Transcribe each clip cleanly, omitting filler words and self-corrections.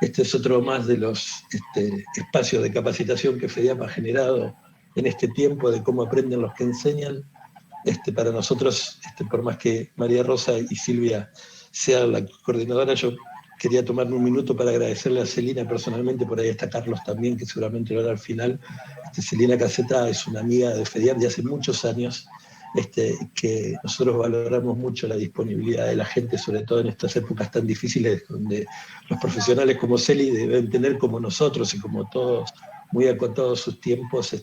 Este es otro más de los espacios de capacitación que FEDIAP ha generado en este tiempo de cómo aprenden los que enseñan. Para nosotros, por más que María Rosa y Silvia sean la coordinadora, yo quería tomarme un minuto para agradecerle a Celina personalmente, por ahí está Carlos también, que seguramente lo hará al final. Celina Caseta es una amiga de FEDIAP de hace muchos años, que nosotros valoramos mucho la disponibilidad de la gente, sobre todo en estas épocas tan difíciles, donde los profesionales como Celi deben tener, como nosotros y como todos, muy acotados sus tiempos,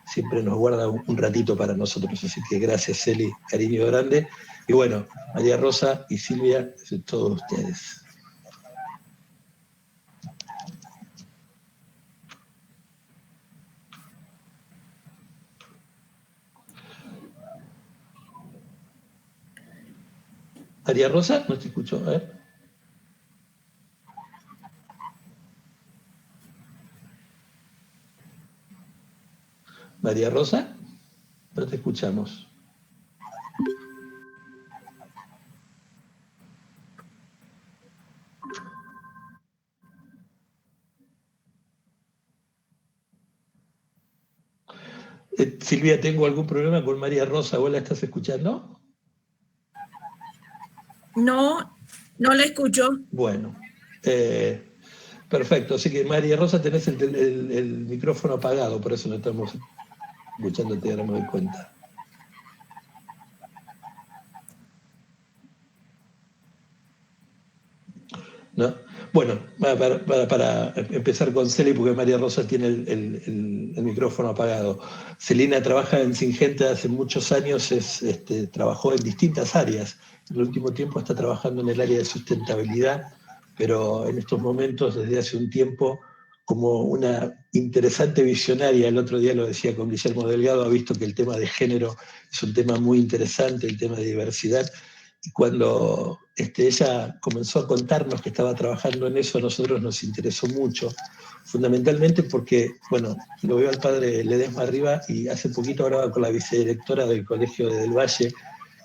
siempre nos guarda un ratito para nosotros. Así que gracias, Celi, cariño grande. Y bueno, María Rosa y Silvia, todos ustedes. María Rosa, no te escucho, a ver. María Rosa, no te escuchamos. Silvia, ¿tengo algún problema con María Rosa? ¿Vos la estás escuchando? No, no la escucho. Bueno, perfecto. Así que María Rosa, tenés el micrófono apagado, por eso no estamos escuchándote, ahora me doy cuenta. ¿No? Bueno, para empezar con Celi, porque María Rosa tiene el micrófono apagado. Celina trabaja en Singenta hace muchos años, trabajó en distintas áreas. En el último tiempo está trabajando en el área de sustentabilidad, pero en estos momentos, desde hace un tiempo, como una interesante visionaria, el otro día lo decía con Guillermo Delgado, ha visto que el tema de género es un tema muy interesante, el tema de diversidad, y cuando ella comenzó a contarnos que estaba trabajando en eso, a nosotros nos interesó mucho, fundamentalmente porque, bueno, lo veo al padre Ledesma arriba y hace poquito hablaba con la vicedirectora del Colegio de Del Valle,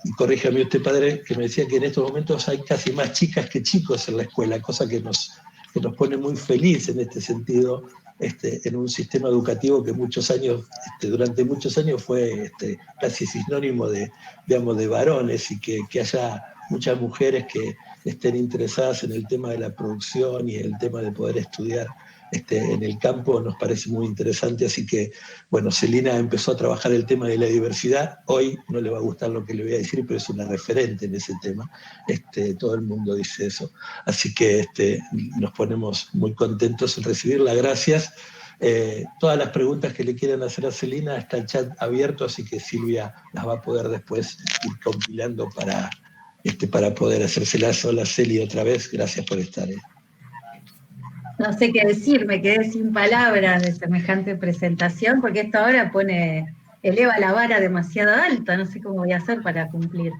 y corríjame usted, padre, que me decía que en estos momentos hay casi más chicas que chicos en la escuela, cosa que nos pone muy feliz en este sentido, en un sistema educativo que muchos años, durante muchos años fue casi sinónimo de, digamos, de varones, y que haya muchas mujeres que estén interesadas en el tema de la producción y el tema de poder estudiar en el campo nos parece muy interesante. Así que, bueno, Celina empezó a trabajar el tema de la diversidad. Hoy no le va a gustar lo que le voy a decir, pero es una referente en ese tema. Todo el mundo dice eso. Así que nos ponemos muy contentos en recibirla. Gracias. Todas las preguntas que le quieran hacer a Celina, está el chat abierto, así que Silvia las va a poder después ir compilando para poder hacérselas. Hola, Celi, otra vez. Gracias por estar. No sé qué decir, me quedé sin palabras de semejante presentación, porque esto ahora eleva la vara demasiado alta, no sé cómo voy a hacer para cumplir.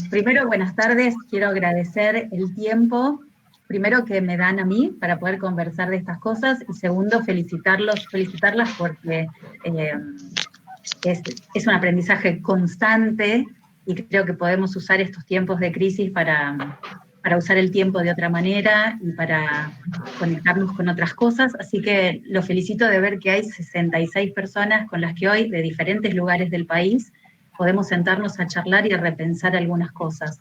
Primero, buenas tardes, quiero agradecer el tiempo, primero que me dan a mí para poder conversar de estas cosas, y segundo, felicitarlas porque es un aprendizaje constante, y creo que podemos usar estos tiempos de crisis para usar el tiempo de otra manera y para conectarnos con otras cosas. Así que lo felicito de ver que hay 66 personas con las que hoy, de diferentes lugares del país, podemos sentarnos a charlar y a repensar algunas cosas.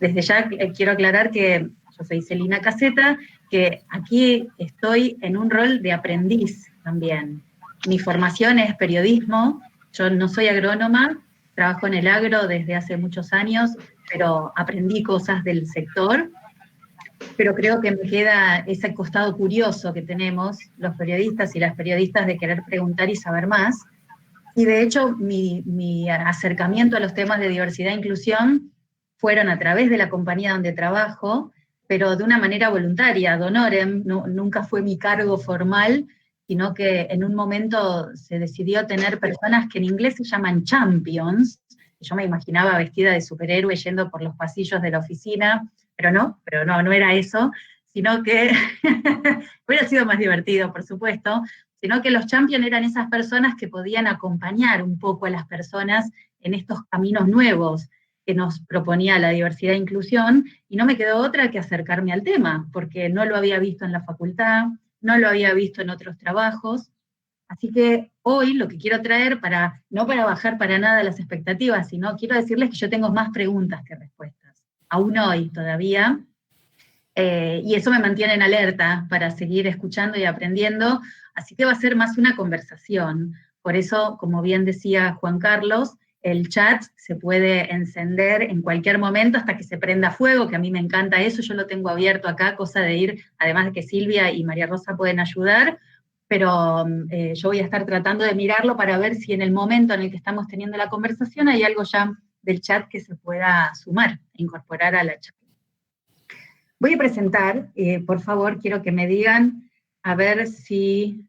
Desde ya quiero aclarar que yo soy Celina Caseta, que aquí estoy en un rol de aprendiz también. Mi formación es periodismo, yo no soy agrónoma, trabajo en el agro desde hace muchos años, pero aprendí cosas del sector, pero creo que me queda ese costado curioso que tenemos los periodistas y las periodistas de querer preguntar y saber más. Y de hecho, mi acercamiento a los temas de diversidad e inclusión fueron a través de la compañía donde trabajo, pero de una manera voluntaria, ad honorem, nunca fue mi cargo formal, sino que en un momento se decidió tener personas que en inglés se llaman champions. Yo me imaginaba vestida de superhéroe yendo por los pasillos de la oficina, pero no era eso, sino que hubiera sido más divertido, por supuesto, sino que los champions eran esas personas que podían acompañar un poco a las personas en estos caminos nuevos. que nos proponía la diversidad e inclusión, y no me quedó otra que acercarme al tema, porque no lo había visto en la facultad, no lo había visto en otros trabajos. Así que hoy lo que quiero traer, no para bajar para nada las expectativas, sino quiero decirles que yo tengo más preguntas que respuestas, aún hoy todavía, y eso me mantiene en alerta para seguir escuchando y aprendiendo, así que va a ser más una conversación. Por eso, como bien decía Juan Carlos, el chat se puede encender en cualquier momento hasta que se prenda fuego, que a mí me encanta eso, yo lo tengo abierto acá, cosa de ir, además de que Silvia y María Rosa pueden ayudar, pero yo voy a estar tratando de mirarlo para ver si en el momento en el que estamos teniendo la conversación hay algo ya del chat que se pueda sumar, incorporar a la chat. Voy a presentar, por favor, quiero que me digan, a ver si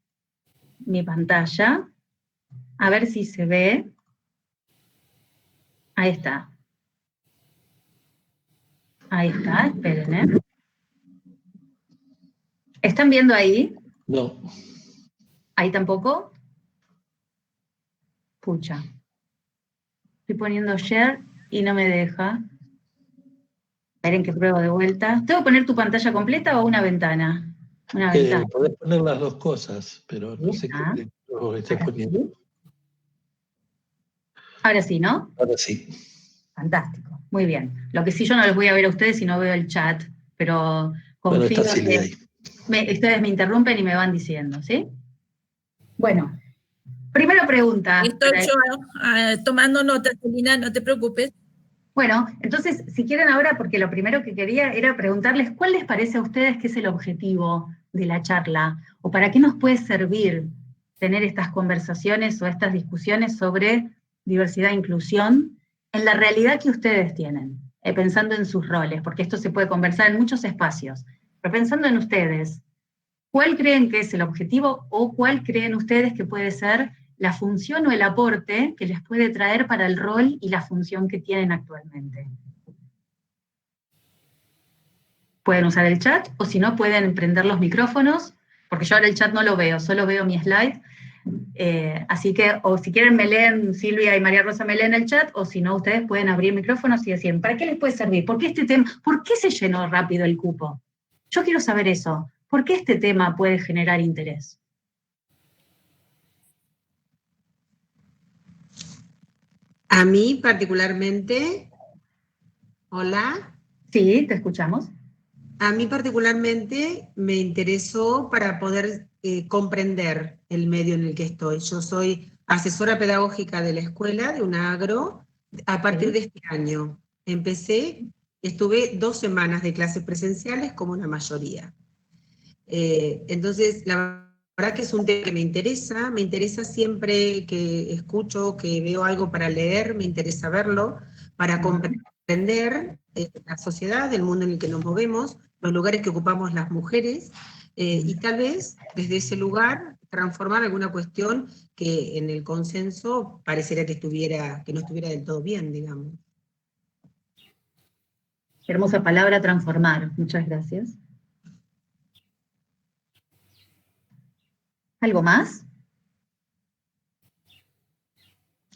mi pantalla, a ver si se ve. Ahí está. Ahí está, esperen, ¿eh? ¿Están viendo ahí? No. ¿Ahí tampoco? Pucha. Estoy poniendo share y no me deja. Esperen que pruebo de vuelta. ¿Tengo que poner tu pantalla completa o una ventana? Una ventana. Podés poner las dos cosas, pero no sé qué estás poniendo. Ahora sí, ¿no? Ahora sí. Fantástico, muy bien. Lo que sí yo no les voy a ver a ustedes si no veo el chat, pero confío Bueno, que ustedes me interrumpen y me van diciendo, ¿sí? Bueno, primera pregunta. Estoy yo tomando nota, Celina, no te preocupes. Bueno, entonces, si quieren ahora, porque lo primero que quería era preguntarles, ¿cuál les parece a ustedes que es el objetivo de la charla? ¿O para qué nos puede servir tener estas conversaciones o estas discusiones sobre diversidad e inclusión en la realidad que ustedes tienen? Pensando en sus roles, porque esto se puede conversar en muchos espacios, pero pensando en ustedes, ¿cuál creen que es el objetivo o cuál creen ustedes que puede ser la función o el aporte que les puede traer para el rol y la función que tienen actualmente? Pueden usar el chat, o si no, pueden prender los micrófonos, porque yo ahora el chat no lo veo, solo veo mi slide. Así que, o si quieren me leen, Silvia y María Rosa me leen el chat, o si no, ustedes pueden abrir micrófonos y decir, ¿para qué les puede servir? ¿Por qué este tema? ¿Por qué se llenó rápido el cupo? Yo quiero saber eso. ¿Por qué este tema puede generar interés? A mí particularmente, hola. Sí, te escuchamos. A mí particularmente me interesó para poder comprender el medio en el que estoy. Yo soy asesora pedagógica de la escuela, de una agro, a partir de este año. Estuve 2 semanas de clases presenciales como una mayoría. Entonces, la verdad que es un tema que me interesa siempre que escucho, que veo algo para leer, me interesa verlo, para comprender la sociedad, el mundo en el que nos movemos, los lugares que ocupamos las mujeres, y tal vez desde ese lugar transformar alguna cuestión que en el consenso pareciera que no estuviera del todo bien, digamos. Qué hermosa palabra, transformar. Muchas gracias. ¿Algo más?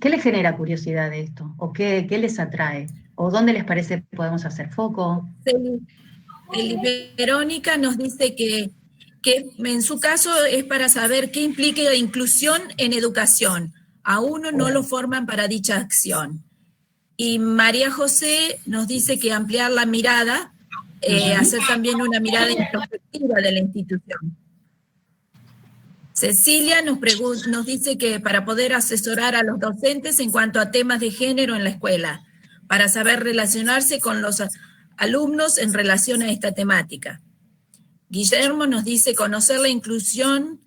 ¿Qué les genera curiosidad de esto? ¿O qué les atrae? ¿O dónde les parece que podemos hacer foco? Verónica nos dice que en su caso es para saber qué implica la inclusión en educación. A uno no lo forman para dicha acción. Y María José nos dice que ampliar la mirada, hacer también una mirada introspectiva de la institución. Cecilia nos dice que para poder asesorar a los docentes en cuanto a temas de género en la escuela, para saber relacionarse con los alumnos en relación a esta temática. Guillermo nos dice conocer la inclusión,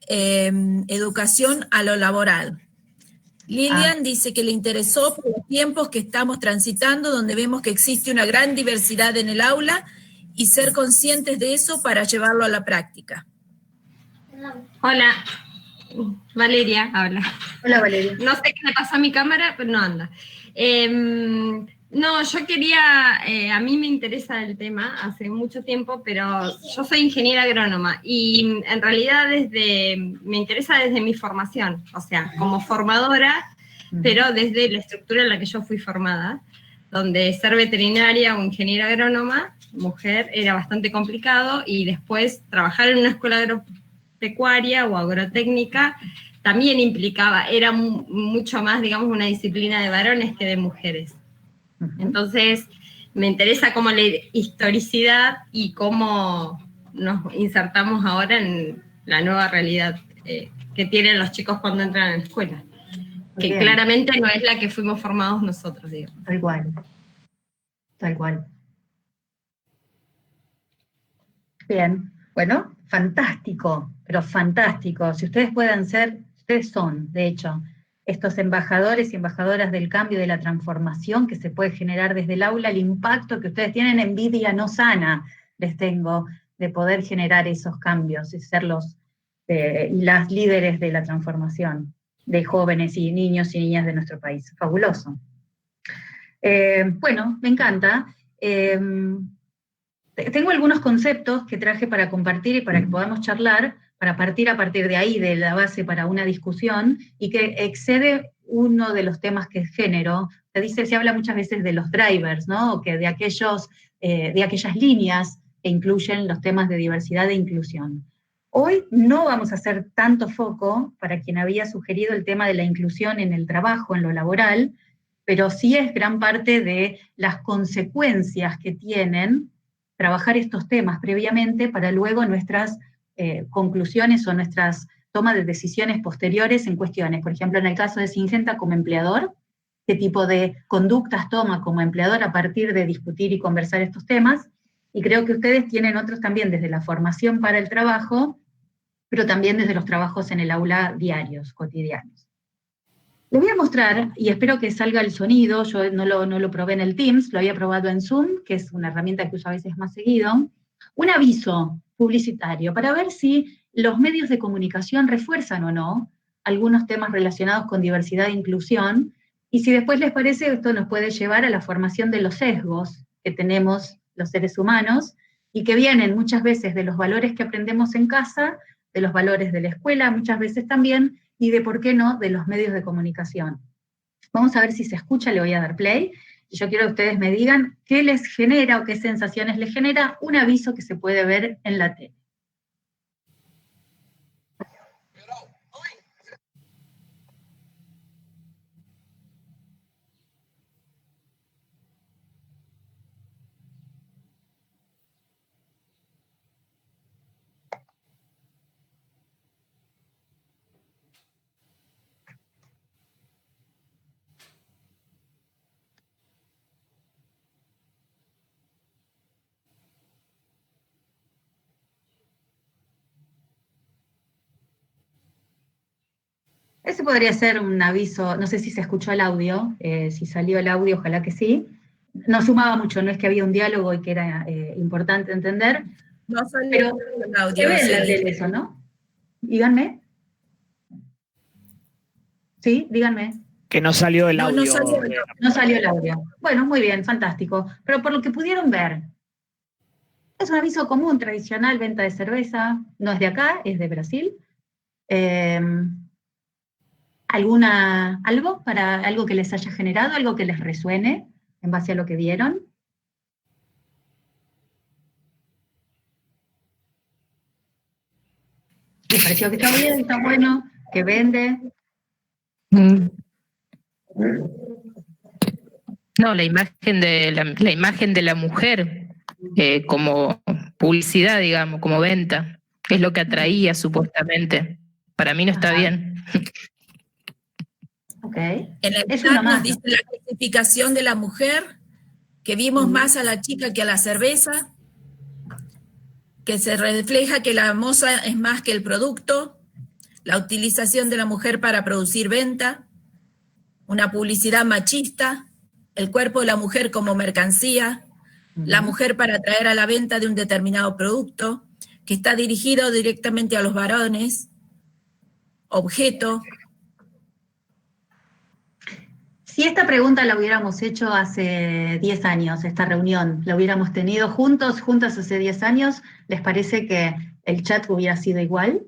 educación a lo laboral. Lilian dice que le interesó por los tiempos que estamos transitando, donde vemos que existe una gran diversidad en el aula y ser conscientes de eso para llevarlo a la práctica. Hola, Valeria habla. Hola, Valeria. No sé qué le pasó a mi cámara, pero no anda. No, yo quería, a mí me interesa el tema hace mucho tiempo, pero yo soy ingeniera agrónoma y en realidad me interesa desde mi formación, o sea, como formadora, pero desde la estructura en la que yo fui formada. donde ser veterinaria o ingeniera agrónoma, mujer, era bastante complicado, y después trabajar en una escuela agropecuaria o agrotécnica también implicaba, era mucho más, digamos, una disciplina de varones que de mujeres. Entonces, me interesa como la historicidad y cómo nos insertamos ahora en la nueva realidad que tienen los chicos cuando entran a la escuela, que Bien. claramente no es la que fuimos formados nosotros, digamos. Tal cual. Tal cual. Bien. Bueno, fantástico, pero fantástico. Si ustedes pueden ser, ustedes son, de hecho, estos embajadores y embajadoras del cambio, de la transformación que se puede generar desde el aula, el impacto que ustedes tienen, envidia no sana les tengo de poder generar esos cambios y ser las líderes de la transformación de jóvenes y niños y niñas de nuestro país. Fabuloso. Bueno, me encanta. Tengo algunos conceptos que traje para compartir y para que podamos charlar, para partir a partir de ahí, de la base para una discusión, y que excede uno de los temas que es género. Se habla muchas veces de los drivers, ¿no? O que de aquellas líneas que incluyen los temas de diversidad e inclusión. Hoy no vamos a hacer tanto foco para quien había sugerido el tema de la inclusión en el trabajo, en lo laboral, pero sí es gran parte de las consecuencias que tienen trabajar estos temas previamente para luego nuestras conclusiones o nuestras tomas de decisiones posteriores en cuestiones. Por ejemplo, en el caso de Syngenta como empleador, qué tipo de conductas toma como empleador a partir de discutir y conversar estos temas, y creo que ustedes tienen otros también desde la formación para el trabajo, pero también desde los trabajos en el aula diarios, cotidianos. Les voy a mostrar, y espero que salga el sonido, yo no lo probé en el Teams, lo había probado en Zoom, que es una herramienta que uso a veces más seguido, un aviso publicitario para ver si los medios de comunicación refuerzan o no algunos temas relacionados con diversidad e inclusión, y si después les parece, esto nos puede llevar a la formación de los sesgos que tenemos los seres humanos, y que vienen muchas veces de los valores que aprendemos en casa, de los valores de la escuela, muchas veces también, y de, ¿por qué no?, de los medios de comunicación. Vamos a ver si se escucha, le voy a dar play, y yo quiero que ustedes me digan qué les genera o qué sensaciones les genera un aviso que se puede ver en la tele. Ese podría ser un aviso, no sé si se escuchó el audio, si salió el audio, ojalá que sí. No sumaba mucho, no es que había un diálogo y que era importante entender. No salió pero el audio. se ve en la tele eso, ¿no? Díganme. ¿Sí? Díganme. Que no salió el audio. No salió el audio. Bueno, muy bien, fantástico. Pero por lo que pudieron ver, es un aviso común, tradicional, venta de cerveza, no es de acá, es de Brasil. ¿Algo que les haya generado, algo que les resuene en base a lo que vieron? ¿Les pareció que está bien, está bueno, que vende? No, la imagen de la mujer como publicidad, digamos, como venta, es lo que atraía supuestamente. Para mí no está bien. Ok. En el Es chat una nos más. dice la clasificación de la mujer, que vimos más a la chica que a la cerveza, que se refleja que la moza es más que el producto, la utilización de la mujer para producir venta, una publicidad machista, el cuerpo de la mujer como mercancía, la mujer para atraer a la venta de un determinado producto, que está dirigido directamente a los varones, objeto. Si esta pregunta la hubiéramos hecho hace 10 años, esta reunión, la hubiéramos tenido juntas hace 10 años, ¿les parece que el chat hubiera sido igual?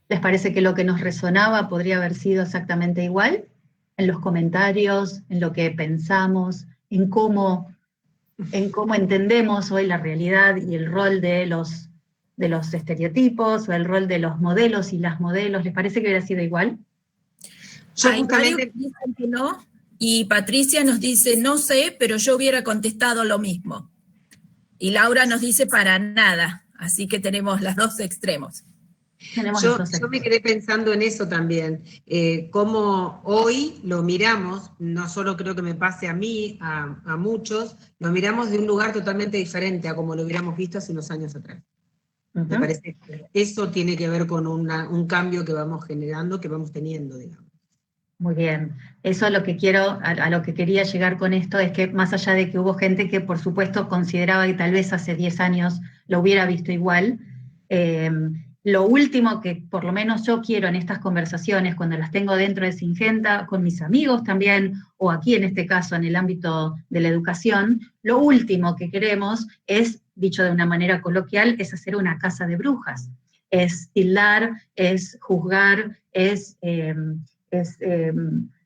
¿Les parece que lo que nos resonaba podría haber sido exactamente igual? en los comentarios, en lo que pensamos, en cómo entendemos hoy la realidad y el rol de los estereotipos, o el rol de los modelos y las modelos. ¿Les parece que hubiera sido igual? Yo Hay varios justamente, que dicen que no, y Patricia nos dice, no sé, pero yo hubiera contestado lo mismo. Y Laura nos dice, para nada. Así que tenemos los dos extremos. Tenemos yo, los dos yo me extremos. quedé pensando en eso también, cómo hoy lo miramos, no solo creo que me pase a mí, a muchos, lo miramos de un lugar totalmente diferente a como lo hubiéramos visto hace unos años atrás. Me parece que eso tiene que ver con un cambio que vamos generando, que vamos teniendo, digamos. Muy bien. Eso es lo que quiero, a lo que quería llegar con esto, es que más allá de que hubo gente que por supuesto consideraba que tal vez hace 10 años lo hubiera visto igual, lo último que por lo menos yo quiero en estas conversaciones, cuando las tengo dentro de Syngenta, con mis amigos también, o aquí en este caso en el ámbito de la educación, lo último que queremos es, dicho de una manera coloquial, es hacer una casa de brujas. Es tildar, es juzgar, es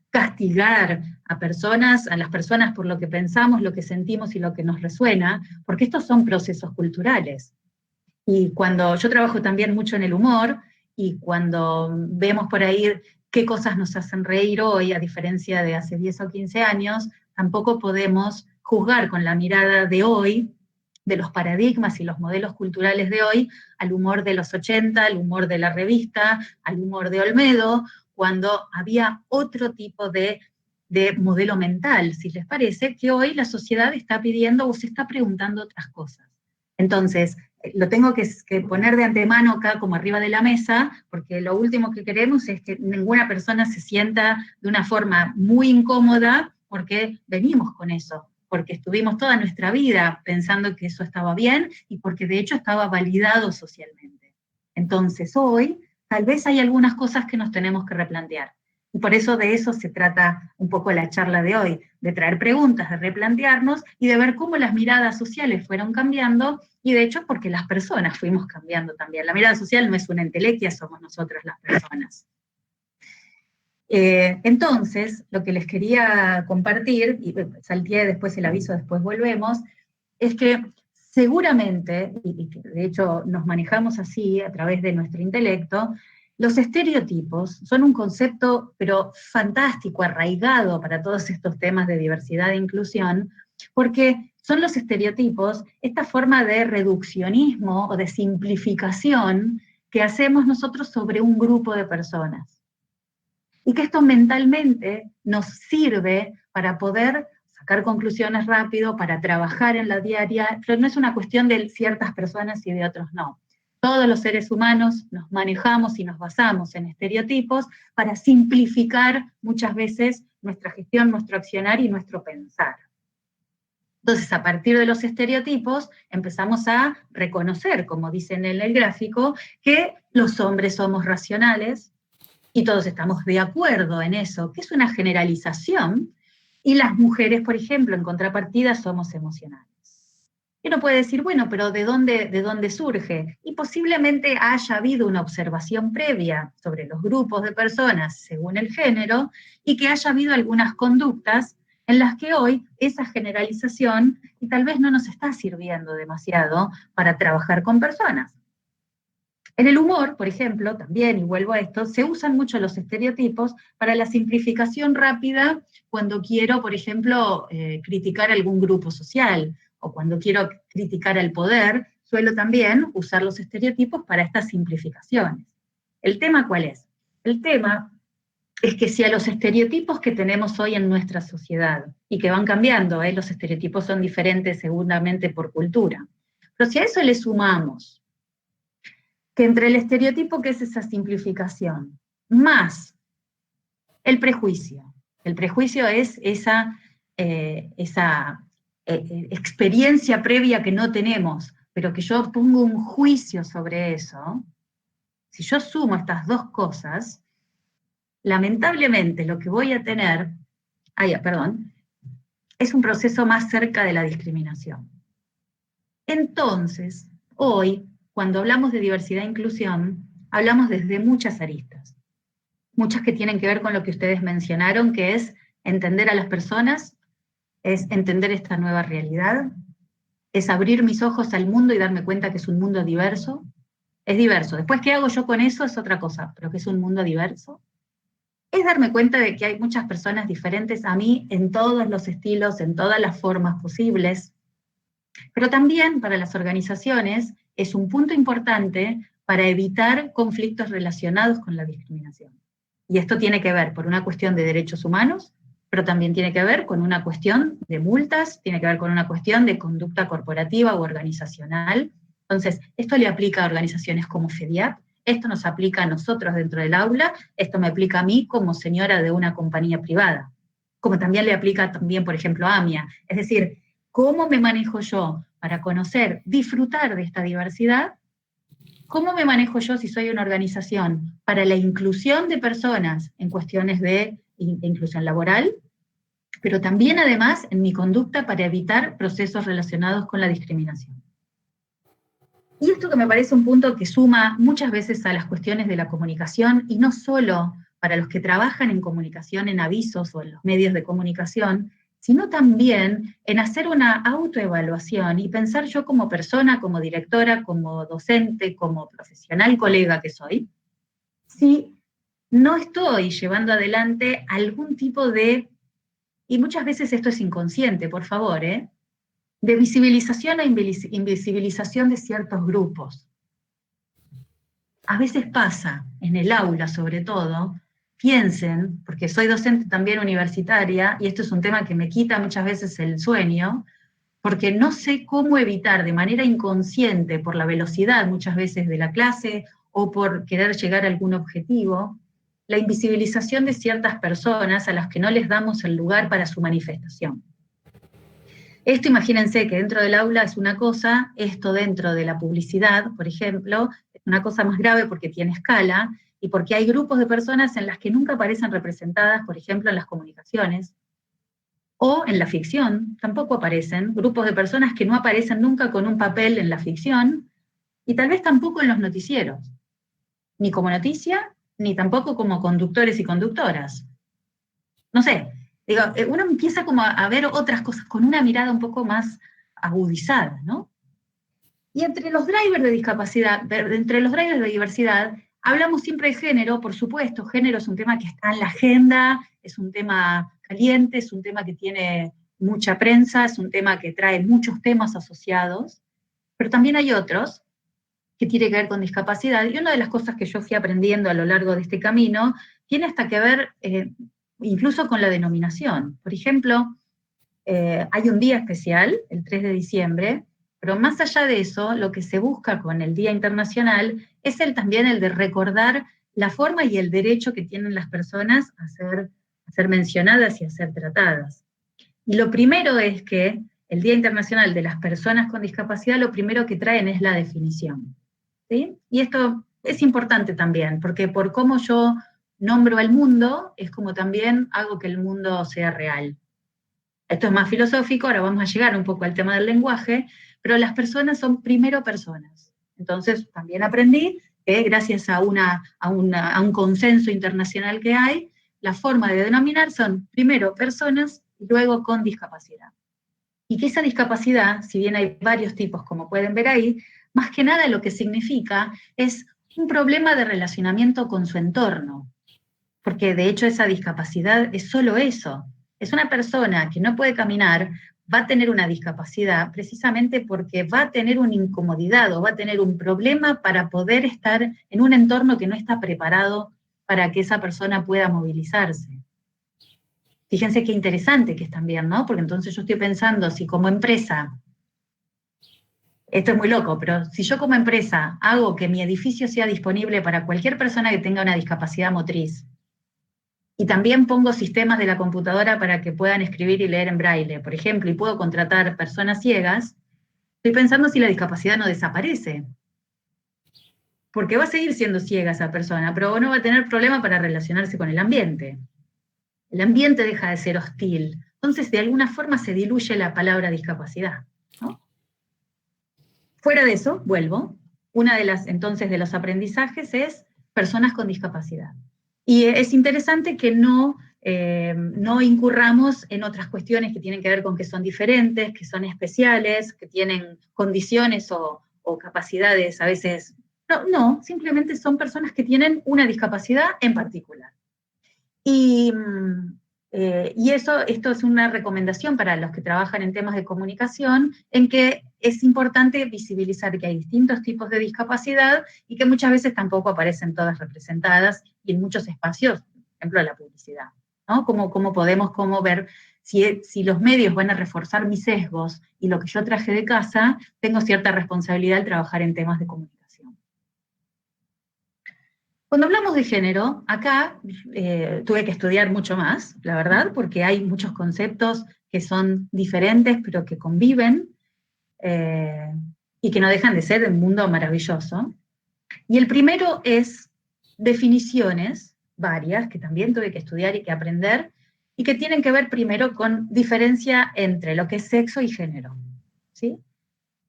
castigar a las personas por lo que pensamos, lo que sentimos y lo que nos resuena, porque estos son procesos culturales. Y cuando yo trabajo también mucho en el humor, y cuando vemos por ahí qué cosas nos hacen reír hoy, a diferencia de hace 10 o 15 años, tampoco podemos juzgar con la mirada de hoy, de los paradigmas y los modelos culturales de hoy, al humor de los 80, al humor de la revista, al humor de Olmedo, cuando había otro tipo de modelo mental, si les parece, que hoy la sociedad está pidiendo o se está preguntando otras cosas. Entonces, lo tengo que poner de antemano acá como arriba de la mesa, porque lo último que queremos es que ninguna persona se sienta de una forma muy incómoda, porque venimos con eso, porque estuvimos toda nuestra vida pensando que eso estaba bien, y porque de hecho estaba validado socialmente. Entonces hoy, tal vez hay algunas cosas que nos tenemos que replantear. Y por eso de eso se trata un poco la charla de hoy, de traer preguntas, de replantearnos y de ver cómo las miradas sociales fueron cambiando, y de hecho porque las personas fuimos cambiando también. La mirada social no es una entelequia, somos nosotras las personas. Entonces, lo que les quería compartir, y salteé después el aviso, después volvemos, es que seguramente, y que de hecho nos manejamos así a través de nuestro intelecto, los estereotipos son un concepto, pero fantástico, arraigado para todos estos temas de diversidad e inclusión, porque son los estereotipos esta forma de reduccionismo o de simplificación que hacemos nosotros sobre un grupo de personas. Y que esto mentalmente nos sirve para poder sacar conclusiones rápido, para trabajar en la diaria, pero no es una cuestión de ciertas personas y de otros no. Todos los seres humanos nos manejamos y nos basamos en estereotipos para simplificar muchas veces nuestra gestión, nuestro accionar y nuestro pensar. Entonces, a partir de los estereotipos, empezamos a reconocer, como dicen en el gráfico, que los hombres somos racionales, y todos estamos de acuerdo en eso, que es una generalización, y las mujeres, por ejemplo, en contrapartida, somos emocionales. Y uno puede decir, bueno, pero ¿de dónde surge? Y posiblemente haya habido una observación previa sobre los grupos de personas según el género, y que haya habido algunas conductas en las que hoy esa generalización, y tal vez no nos está sirviendo demasiado para trabajar con personas. En el humor, por ejemplo, también, y vuelvo a esto, se usan mucho los estereotipos para la simplificación rápida cuando quiero, por ejemplo, criticar algún grupo social, o cuando quiero criticar al poder, suelo también usar los estereotipos para estas simplificaciones. ¿El tema cuál es? El tema es que si a los estereotipos que tenemos hoy en nuestra sociedad, y que van cambiando, los estereotipos son diferentes seguramente por cultura, pero si a eso le sumamos que entre el estereotipo, que es esa simplificación, más el prejuicio es esa experiencia previa que no tenemos, pero que yo pongo un juicio sobre eso, si yo sumo estas dos cosas, lamentablemente lo que voy a tener, es un proceso más cerca de la discriminación. Entonces, hoy, cuando hablamos de diversidad e inclusión, hablamos desde muchas aristas. muchas que tienen que ver con lo que ustedes mencionaron, que es entender a las personas, es entender esta nueva realidad, es abrir mis ojos al mundo y darme cuenta que es un mundo diverso. Es diverso. Después, ¿qué hago yo con eso? Es otra cosa, pero que es un mundo diverso. Es darme cuenta de que hay muchas personas diferentes a mí en todos los estilos, en todas las formas posibles. Pero también para las organizaciones es un punto importante para evitar conflictos relacionados con la discriminación. Y esto tiene que ver por una cuestión de derechos humanos, pero también tiene que ver con una cuestión de multas, tiene que ver con una cuestión de conducta corporativa o organizacional. Entonces, esto le aplica a organizaciones como FEDIAP, esto nos aplica a nosotros dentro del aula, esto me aplica a mí como señora de una compañía privada, como también le aplica también, por ejemplo, a AMIA. Es decir, ¿cómo me manejo yo para conocer, disfrutar de esta diversidad? ¿Cómo me manejo yo si soy una organización para la inclusión de personas en cuestiones de inclusión laboral, pero también además en mi conducta para evitar procesos relacionados con la discriminación? Y esto que me parece un punto que suma muchas veces a las cuestiones de la comunicación, y no solo para los que trabajan en comunicación, en avisos o en los medios de comunicación, sino también en hacer una autoevaluación y pensar yo como persona, como directora, como docente, como profesional colega que soy, si no estoy llevando adelante algún tipo de, y muchas veces esto es inconsciente, por favor, de visibilización e invisibilización de ciertos grupos. A veces pasa, en el aula sobre todo, piensen, porque soy docente también universitaria, y esto es un tema que me quita muchas veces el sueño, porque no sé cómo evitar de manera inconsciente, por la velocidad muchas veces de la clase, o por querer llegar a algún objetivo, la invisibilización de ciertas personas a las que no les damos el lugar para su manifestación. Esto, imagínense que dentro del aula es una cosa, esto dentro de la publicidad, por ejemplo, es una cosa más grave porque tiene escala, y porque hay grupos de personas en las que nunca aparecen representadas, por ejemplo, en las comunicaciones, o en la ficción, tampoco aparecen, grupos de personas que no aparecen nunca con un papel en la ficción, y tal vez tampoco en los noticieros, ni como noticia, ni tampoco como conductores y conductoras. No sé, digo, uno empieza como a ver otras cosas con una mirada un poco más agudizada, ¿no? Y entre los drivers de discapacidad, entre los drivers de diversidad, hablamos siempre de género, por supuesto, género es un tema que está en la agenda, es un tema caliente, es un tema que tiene mucha prensa, es un tema que trae muchos temas asociados, pero también hay otros que tienen que ver con discapacidad, y una de las cosas que yo fui aprendiendo a lo largo de este camino tiene hasta que ver incluso con la denominación. Por ejemplo, hay un día especial, el 3 de diciembre, pero más allá de eso, lo que se busca con el Día Internacional es también el de recordar la forma y el derecho que tienen las personas a ser mencionadas y a ser tratadas. Y lo primero es que el Día Internacional de las Personas con Discapacidad, lo primero que traen es la definición, ¿sí? Y esto es importante también, porque por cómo yo nombro al mundo, es como también hago que el mundo sea real. Esto es más filosófico, ahora vamos a llegar un poco al tema del lenguaje, pero las personas son primero personas. Entonces también aprendí que gracias a un consenso internacional que hay, la forma de denominar son primero personas y luego con discapacidad. Y que esa discapacidad, si bien hay varios tipos como pueden ver ahí, más que nada lo que significa es un problema de relacionamiento con su entorno. Porque de hecho esa discapacidad es solo eso. Es una persona que no puede caminar, va a tener una discapacidad precisamente porque va a tener una incomodidad o va a tener un problema para poder estar en un entorno que no está preparado para que esa persona pueda movilizarse. Fíjense qué interesante que es también, ¿no? Porque entonces yo estoy pensando, si como empresa, esto es muy loco, pero si yo como empresa hago que mi edificio sea disponible para cualquier persona que tenga una discapacidad motriz, y también pongo sistemas de la computadora para que puedan escribir y leer en braille, por ejemplo, y puedo contratar personas ciegas, estoy pensando si la discapacidad no desaparece. Porque va a seguir siendo ciega esa persona, pero no va a tener problema para relacionarse con el ambiente. El ambiente deja de ser hostil. Entonces, de alguna forma se diluye la palabra discapacidad, ¿no? Fuera de eso, vuelvo, una de las, entonces, de los aprendizajes es personas con discapacidad. Y es interesante que no incurramos en otras cuestiones que tienen que ver con que son diferentes, que son especiales, que tienen condiciones o capacidades a veces. No, simplemente son personas que tienen una discapacidad en particular. Y esto es una recomendación para los que trabajan en temas de comunicación, en que es importante visibilizar que hay distintos tipos de discapacidad y que muchas veces tampoco aparecen todas representadas y en muchos espacios, por ejemplo la publicidad, ¿no? Cómo podemos ver si los medios van a reforzar mis sesgos y lo que yo traje de casa, tengo cierta responsabilidad al trabajar en temas de comunicación. Cuando hablamos de género, acá tuve que estudiar mucho más, la verdad, porque hay muchos conceptos que son diferentes, pero que conviven, y que no dejan de ser un mundo maravilloso. Y el primero es definiciones, varias, que también tuve que estudiar y que aprender, y que tienen que ver primero con diferencia entre lo que es sexo y género, ¿sí?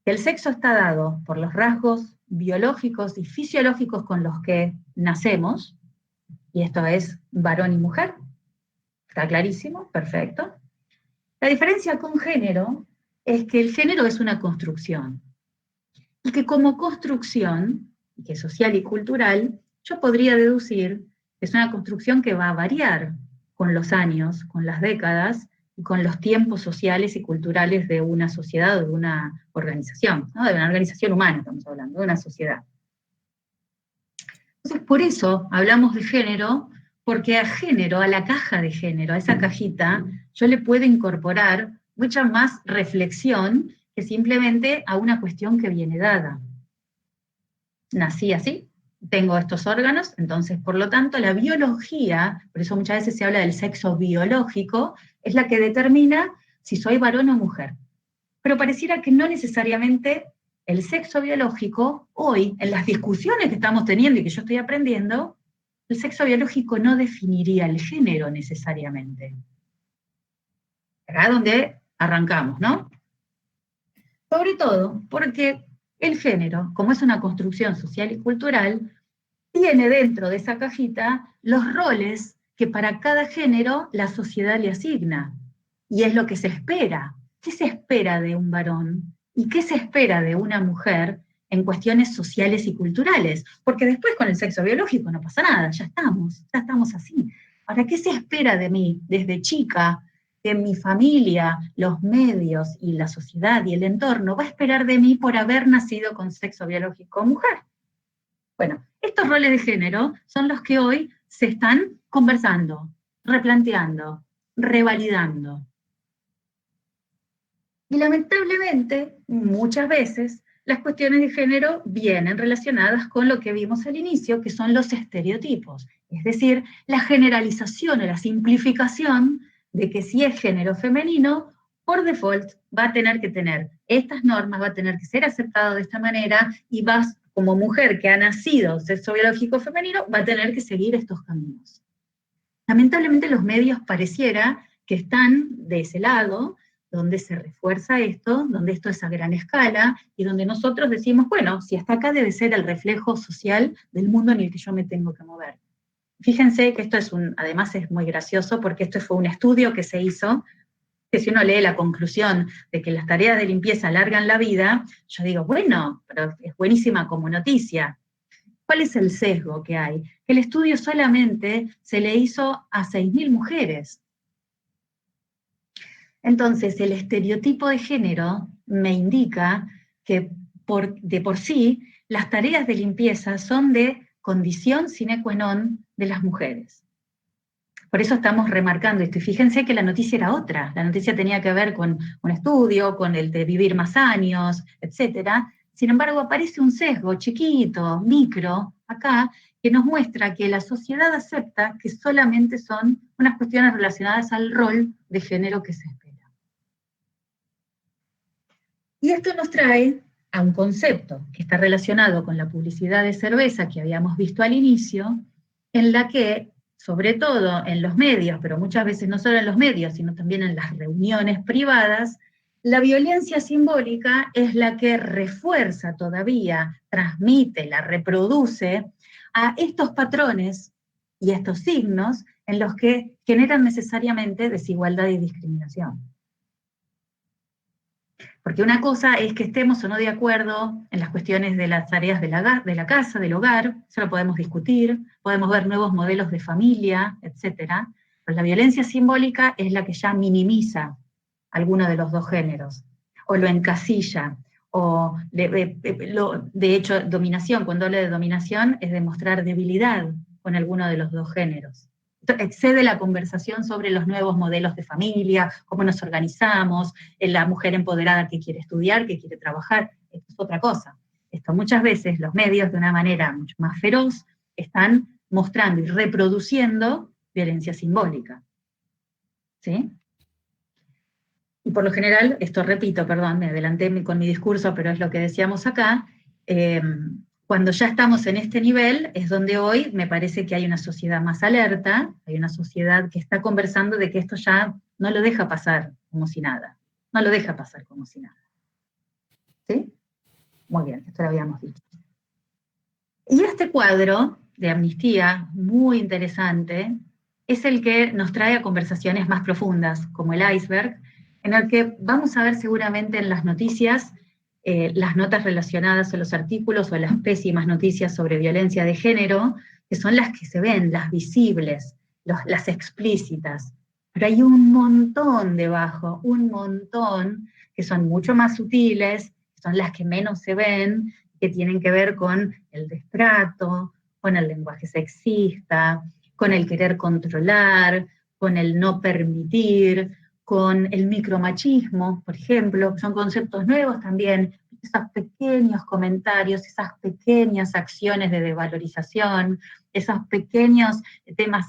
El sexo está dado por los rasgos biológicos y fisiológicos con los que nacemos, y esto es varón y mujer, está clarísimo, perfecto. La diferencia con género es que el género es una construcción, y que como construcción, que es social y cultural, yo podría deducir que es una construcción que va a variar con los años, con las décadas, y con los tiempos sociales y culturales de una sociedad o de una organización, ¿no? De una organización humana estamos hablando, de una sociedad. Entonces, por eso hablamos de género, porque a género, a la caja de género, a esa cajita, yo le puedo incorporar mucha más reflexión que simplemente a una cuestión que viene dada. Nací así, tengo estos órganos, entonces, por lo tanto, la biología, por eso muchas veces se habla del sexo biológico, es la que determina si soy varón o mujer. Pero pareciera que no necesariamente el sexo biológico, hoy, en las discusiones que estamos teniendo y que yo estoy aprendiendo, el sexo biológico no definiría el género necesariamente. Acá es donde arrancamos, ¿no? Sobre todo porque el género, como es una construcción social y cultural, tiene dentro de esa cajita los roles que para cada género la sociedad le asigna. Y es lo que se espera. ¿Qué se espera de un varón? ¿Y qué se espera de una mujer en cuestiones sociales y culturales? Porque después con el sexo biológico no pasa nada, ya estamos así. Ahora, ¿qué se espera de mí desde chica? Que mi familia, los medios y la sociedad y el entorno va a esperar de mí por haber nacido con sexo biológico mujer. Bueno, estos roles de género son los que hoy se están conversando, replanteando, revalidando. Y lamentablemente, muchas veces, las cuestiones de género vienen relacionadas con lo que vimos al inicio, que son los estereotipos. Es decir, la generalización o la simplificación de que si es género femenino, por default va a tener que tener estas normas, va a tener que ser aceptado de esta manera, y vas, como mujer que ha nacido sexo biológico femenino, va a tener que seguir estos caminos. Lamentablemente los medios pareciera que están de ese lado, donde se refuerza esto, donde esto es a gran escala, y donde nosotros decimos, bueno, si hasta acá debe ser el reflejo social del mundo en el que yo me tengo que mover. Fíjense que esto además es muy gracioso, porque esto fue un estudio que se hizo, que si uno lee la conclusión de que las tareas de limpieza alargan la vida, yo digo, bueno, pero es buenísima como noticia. ¿Cuál es el sesgo que hay? Que el estudio solamente se le hizo a 6.000 mujeres. Entonces, el estereotipo de género me indica que de por sí las tareas de limpieza son de condición sine qua non de las mujeres. Por eso estamos remarcando esto. Y fíjense que la noticia era otra. La noticia tenía que ver con un estudio, con el de vivir más años, etc. Sin embargo, aparece un sesgo chiquito, micro, acá, que nos muestra que la sociedad acepta que solamente son unas cuestiones relacionadas al rol de género que se espera. Y esto nos trae a un concepto que está relacionado con la publicidad de cerveza que habíamos visto al inicio, en la que, sobre todo en los medios, pero muchas veces no solo en los medios, sino también en las reuniones privadas, la violencia simbólica es la que refuerza todavía, transmite, la reproduce a estos patrones y estos signos en los que generan necesariamente desigualdad y discriminación. Porque una cosa es que estemos o no de acuerdo en las cuestiones de las tareas de la casa, del hogar, eso lo podemos discutir, podemos ver nuevos modelos de familia, etc. Pero la violencia simbólica es la que ya minimiza alguno de los dos géneros, o lo encasilla, o de hecho, dominación, cuando hablo de dominación, es demostrar debilidad con alguno de los dos géneros. Excede la conversación sobre los nuevos modelos de familia, cómo nos organizamos, la mujer empoderada que quiere estudiar, que quiere trabajar, esto es otra cosa. Esto muchas veces los medios, de una manera mucho más feroz, están mostrando y reproduciendo violencia simbólica. ¿Sí? Y por lo general, esto repito, perdón, me adelanté con mi discurso, pero es lo que decíamos acá, cuando ya estamos en este nivel, es donde hoy me parece que hay una sociedad más alerta, hay una sociedad que está conversando de que esto ya no lo deja pasar como si nada, no lo deja pasar como si nada. ¿Sí? Muy bien, esto lo habíamos dicho. Y este cuadro de Amnistía, muy interesante, es el que nos trae a conversaciones más profundas, como el iceberg, en el que vamos a ver seguramente en las noticias las notas relacionadas a los artículos o las pésimas noticias sobre violencia de género, que son las que se ven, las visibles, las explícitas. Pero hay un montón debajo, un montón, que son mucho más sutiles, son las que menos se ven, que tienen que ver con el destrato, con el lenguaje sexista, con el querer controlar, con el no permitir, con el micromachismo, por ejemplo, son conceptos nuevos también, esos pequeños comentarios, esas pequeñas acciones de devalorización, esos pequeños temas,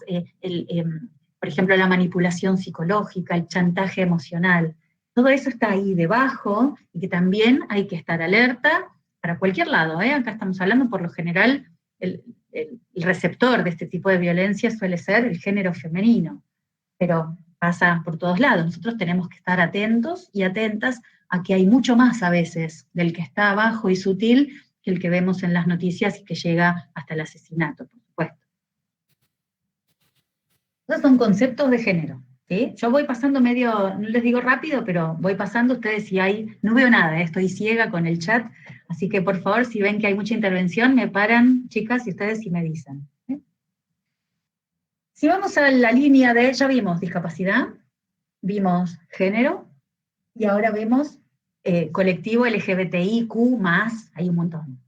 por ejemplo, la manipulación psicológica, el chantaje emocional, todo eso está ahí debajo, y que también hay que estar alerta para cualquier lado, acá estamos hablando por lo general, el receptor de este tipo de violencia suele ser el género femenino, pero pasa por todos lados. Nosotros tenemos que estar atentos y atentas a que hay mucho más a veces del que está abajo y sutil que el que vemos en las noticias y que llega hasta el asesinato, por supuesto. Esos son conceptos de género, ¿sí? Yo voy pasando medio, no les digo rápido, pero voy pasando, ustedes si hay, no veo nada, estoy ciega con el chat, así que por favor, si ven que hay mucha intervención, me paran, chicas, y ustedes sí me dicen. Si vamos a la línea de, ya vimos discapacidad, vimos género, y ahora vemos colectivo LGBTIQ+, hay un montón.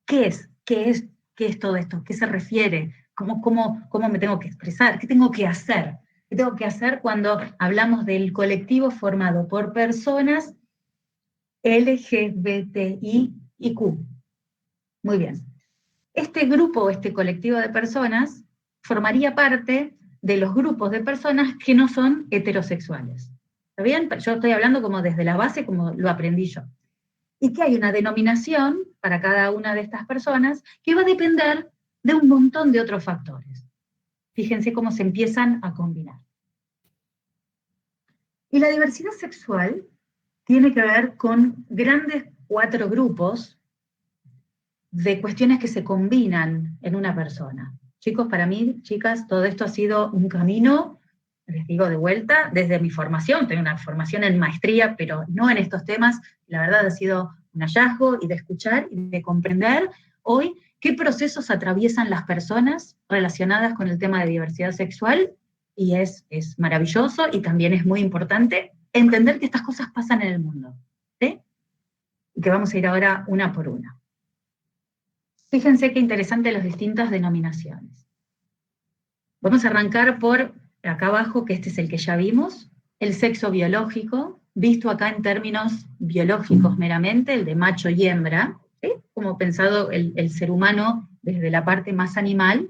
¿Qué es? ¿Qué es todo esto? ¿Qué se refiere? ¿Cómo me tengo que expresar? ¿Qué tengo que hacer? ¿Qué tengo que hacer cuando hablamos del colectivo formado por personas LGBTIQ? Muy bien. Este grupo, este colectivo de personas, formaría parte de los grupos de personas que no son heterosexuales. ¿Está bien? Yo estoy hablando como desde la base, como lo aprendí yo. Y que hay una denominación para cada una de estas personas que va a depender de un montón de otros factores. Fíjense cómo se empiezan a combinar. Y la diversidad sexual tiene que ver con grandes 4 grupos de cuestiones que se combinan en una persona. Chicos, para mí, chicas, todo esto ha sido un camino, les digo de vuelta, desde mi formación, tengo una formación en maestría, pero no en estos temas, la verdad ha sido un hallazgo, y de escuchar, y de comprender hoy qué procesos atraviesan las personas relacionadas con el tema de diversidad sexual, y es maravilloso, y también es muy importante entender que estas cosas pasan en el mundo, ¿sí? Y que vamos a ir ahora una por una. Fíjense qué interesante las distintas denominaciones. Vamos a arrancar por acá abajo, que este es el que ya vimos, el sexo biológico, visto acá en términos biológicos meramente, el de macho y hembra, ¿sí? Como pensado el ser humano desde la parte más animal,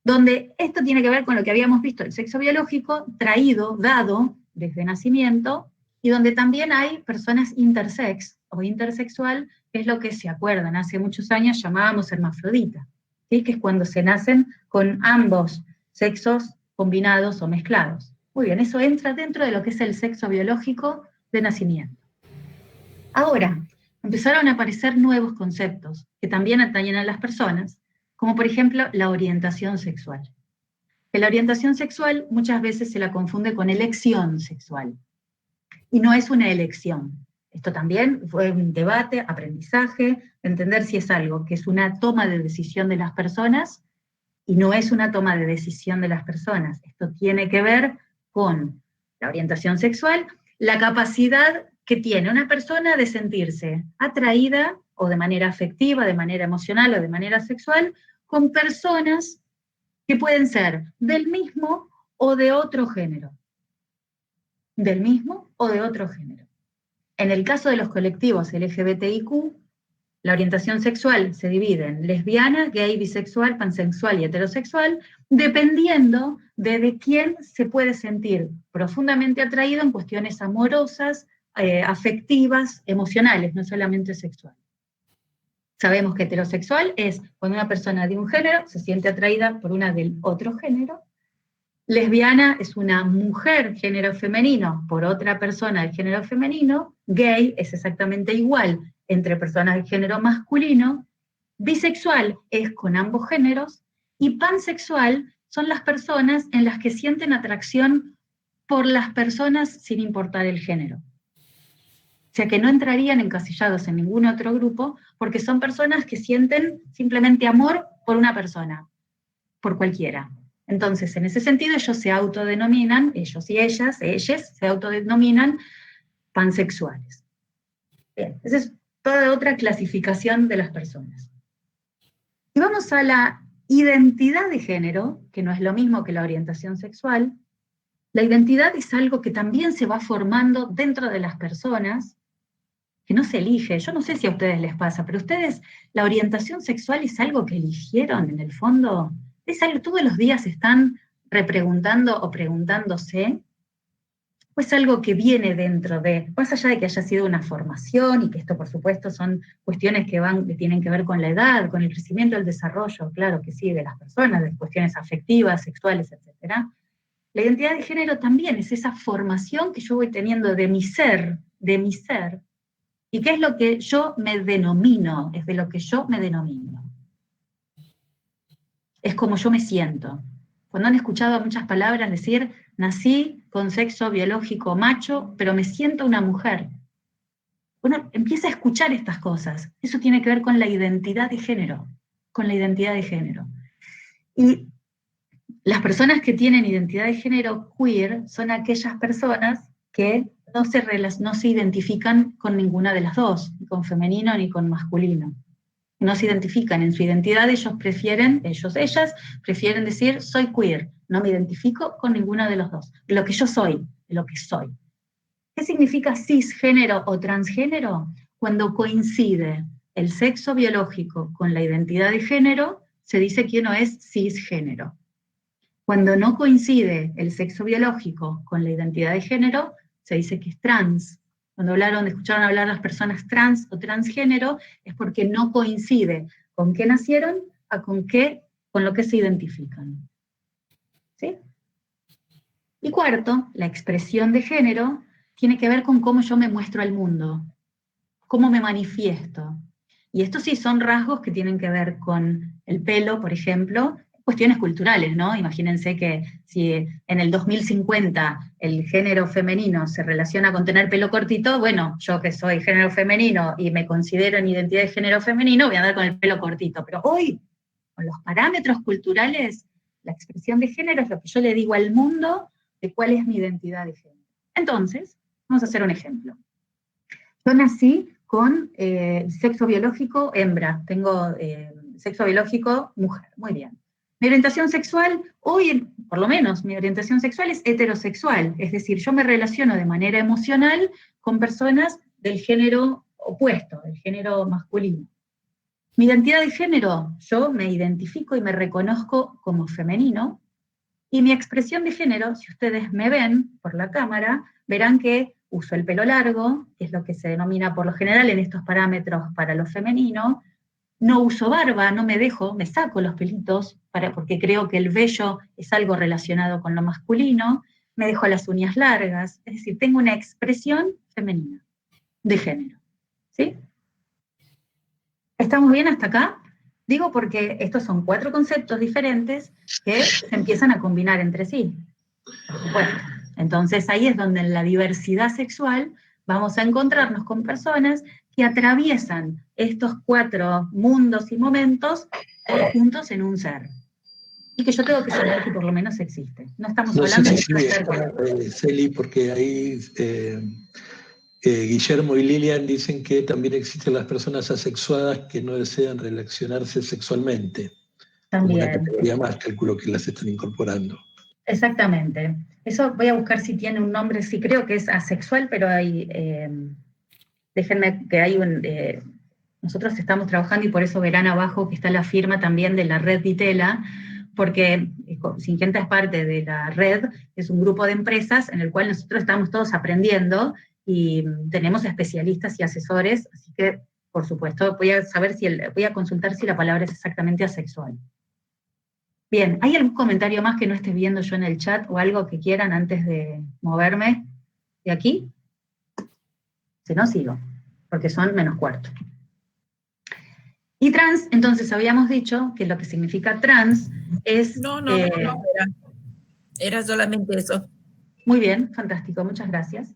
donde esto tiene que ver con lo que habíamos visto, el sexo biológico, traído, dado desde nacimiento, y donde también hay personas intersex o intersexual, que es lo que se acuerdan, hace muchos años llamábamos hermafrodita, ¿sí? Que es cuando se nacen con ambos sexos combinados o mezclados. Muy bien, eso entra dentro de lo que es el sexo biológico de nacimiento. Ahora, empezaron a aparecer nuevos conceptos que también atañen a las personas, como por ejemplo la orientación sexual. Que la orientación sexual muchas veces se la confunde con elección sexual, y no es una elección. Esto también fue un debate, aprendizaje, entender si es algo que es una toma de decisión de las personas, y no es una toma de decisión de las personas. Esto tiene que ver con la orientación sexual, la capacidad que tiene una persona de sentirse atraída, o de manera afectiva, de manera emocional o de manera sexual, con personas que pueden ser del mismo o de otro género. Del mismo o de otro género. En el caso de los colectivos LGBTIQ, la orientación sexual se divide en lesbiana, gay, bisexual, pansexual y heterosexual, dependiendo de quién se puede sentir profundamente atraído en cuestiones amorosas, afectivas, emocionales, no solamente sexuales. Sabemos que heterosexual es cuando una persona de un género se siente atraída por una del otro género. Lesbiana es una mujer género femenino por otra persona del género femenino. Gay es exactamente igual entre personas del género masculino. Bisexual es con ambos géneros. Y pansexual son las personas en las que sienten atracción por las personas sin importar el género. O sea que no entrarían encasillados en ningún otro grupo, porque son personas que sienten simplemente amor por una persona, por cualquiera. Entonces, en ese sentido, ellos se autodenominan, ellos y ellas se autodenominan pansexuales. Bien, esa es toda otra clasificación de las personas. Y vamos a la identidad de género, que no es lo mismo que la orientación sexual. La identidad es algo que también se va formando dentro de las personas, que no se elige. Yo no sé si a ustedes les pasa, pero ustedes, la orientación sexual es algo que eligieron en el fondo. Es algo, todos los días están repreguntando o preguntándose, o es algo que viene dentro de, más allá de que haya sido una formación, y que esto por supuesto son cuestiones que tienen que ver con la edad, con el crecimiento, el desarrollo, claro que sí, de las personas, de cuestiones afectivas, sexuales, etc. La identidad de género también es esa formación que yo voy teniendo de mi ser, y qué es lo que yo me denomino, es de lo que yo me denomino. Es como yo me siento. Cuando han escuchado a muchas palabras decir, nací con sexo biológico macho, pero me siento una mujer. Uno empieza a escuchar estas cosas. Eso tiene que ver con la identidad de género, Y las personas que tienen identidad de género queer son aquellas personas que no se identifican con ninguna de las dos, ni con femenino ni con masculino. No se identifican en su identidad, ellas prefieren decir, soy queer, no me identifico con ninguno de los dos, de lo que yo soy, de lo que soy. ¿Qué significa cisgénero o transgénero? Cuando coincide el sexo biológico con la identidad de género, se dice que uno es cisgénero. Cuando no coincide el sexo biológico con la identidad de género, se dice que es trans. Cuando escucharon hablar las personas trans o transgénero, es porque no coincide con qué nacieron con lo que se identifican. ¿Sí? Y cuarto, la expresión de género tiene que ver con cómo yo me muestro al mundo, cómo me manifiesto. Y estos sí son rasgos que tienen que ver con el pelo, por ejemplo, cuestiones culturales, ¿no? Imagínense que si en el 2050 el género femenino se relaciona con tener pelo cortito, bueno, yo que soy género femenino y me considero en identidad de género femenino, voy a andar con el pelo cortito. Pero hoy, con los parámetros culturales, la expresión de género es lo que yo le digo al mundo de cuál es mi identidad de género. Entonces, vamos a hacer un ejemplo. Yo nací con sexo biológico hembra, tengo sexo biológico mujer, muy bien. Mi orientación sexual, hoy, por lo menos, mi orientación sexual es heterosexual, es decir, yo me relaciono de manera emocional con personas del género opuesto, del género masculino. Mi identidad de género, yo me identifico y me reconozco como femenino, y mi expresión de género, si ustedes me ven por la cámara, verán que uso el pelo largo, que es lo que se denomina por lo general en estos parámetros para lo femenino. No uso barba, no me saco los pelitos, porque creo que el vello es algo relacionado con lo masculino. Me dejo las uñas largas, es decir, tengo una expresión femenina, de género. ¿Sí? ¿Estamos bien hasta acá? Digo porque estos son 4 conceptos diferentes que se empiezan a combinar entre sí, por supuesto. Entonces ahí es donde en la diversidad sexual vamos a encontrarnos con personas que atraviesan estos 4 mundos y momentos juntos en un ser. Y que yo tengo que saber que por lo menos existe. No estamos No sé hablando si de sigue Celi, porque ahí Guillermo y Lilian dicen que también existen las personas asexuadas que no desean relacionarse sexualmente. Como una también. categoría más, calculo que las están incorporando. Exactamente. Eso voy a buscar si tiene un nombre, sí creo que es asexual, pero hay, déjenme que hay un, nosotros estamos trabajando y por eso verán abajo que está la firma también de la red Ditela, porque Singenta es parte de la red, es un grupo de empresas en el cual nosotros estamos todos aprendiendo y tenemos especialistas y asesores, así que, por supuesto, voy a consultar si la palabra es exactamente asexual. Bien, ¿hay algún comentario más que no esté viendo yo en el chat o algo que quieran antes de moverme de aquí? Si no, sigo, porque son -4. Y trans, entonces habíamos dicho que lo que significa trans es... No, era solamente eso. Muy bien, fantástico, muchas gracias.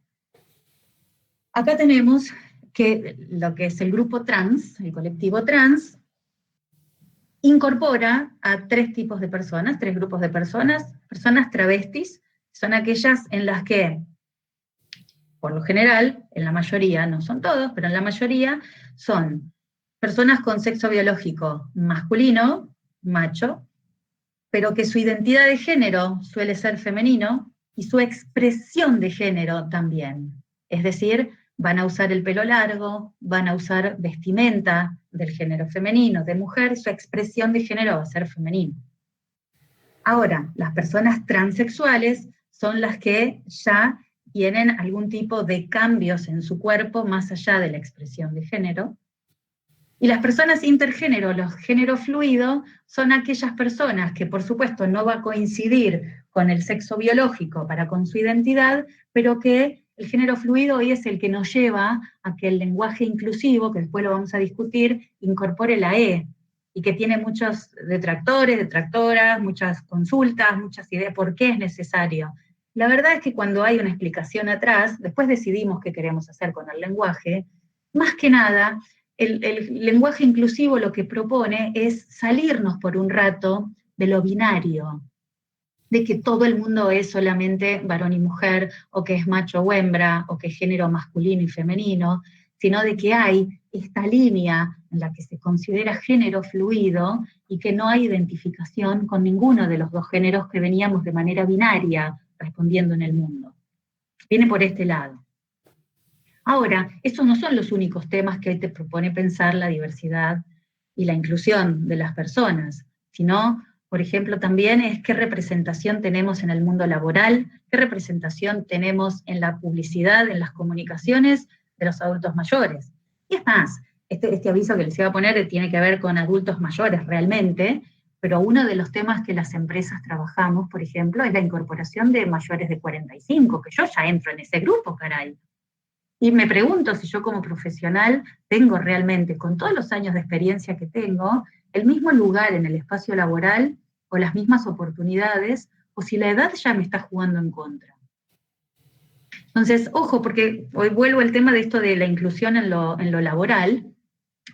Acá tenemos que lo que es el grupo trans, el colectivo trans, incorpora a 3 tipos de personas, 3 grupos de personas. Personas travestis, son aquellas en las que, por lo general, en la mayoría, no son todos, pero en la mayoría, son personas con sexo biológico masculino, macho, pero que su identidad de género suele ser femenino, y su expresión de género también. Es decir, van a usar el pelo largo, van a usar vestimenta del género femenino, de mujer, su expresión de género va a ser femenino. Ahora, las personas transexuales son las que ya tienen algún tipo de cambios en su cuerpo más allá de la expresión de género. Y las personas intergénero, los género fluido, son aquellas personas que por supuesto no va a coincidir con el sexo biológico para con su identidad, pero que el género fluido hoy es el que nos lleva a que el lenguaje inclusivo, que después lo vamos a discutir, incorpore la E, y que tiene muchos detractores, detractoras, muchas consultas, muchas ideas, ¿por qué es necesario? La verdad es que cuando hay una explicación atrás, después decidimos qué queremos hacer con el lenguaje, más que nada, el lenguaje inclusivo lo que propone es salirnos por un rato de lo binario, de que todo el mundo es solamente varón y mujer, o que es macho o hembra, o que es género masculino y femenino, sino de que hay esta línea en la que se considera género fluido y que no hay identificación con ninguno de los 2 géneros que veníamos de manera binaria respondiendo en el mundo. Viene por este lado. Ahora, estos no son los únicos temas que hoy te propone pensar la diversidad y la inclusión de las personas, sino, por ejemplo, también es qué representación tenemos en el mundo laboral, qué representación tenemos en la publicidad, en las comunicaciones de los adultos mayores. Y es más, este aviso que les iba a poner tiene que ver con adultos mayores realmente, pero uno de los temas que las empresas trabajamos, por ejemplo, es la incorporación de mayores de 45, que yo ya entro en ese grupo, caray. Y me pregunto si yo como profesional tengo realmente, con todos los años de experiencia que tengo, el mismo lugar en el espacio laboral o las mismas oportunidades, o si la edad ya me está jugando en contra. Entonces, ojo, porque hoy vuelvo al tema de esto de la inclusión en lo laboral,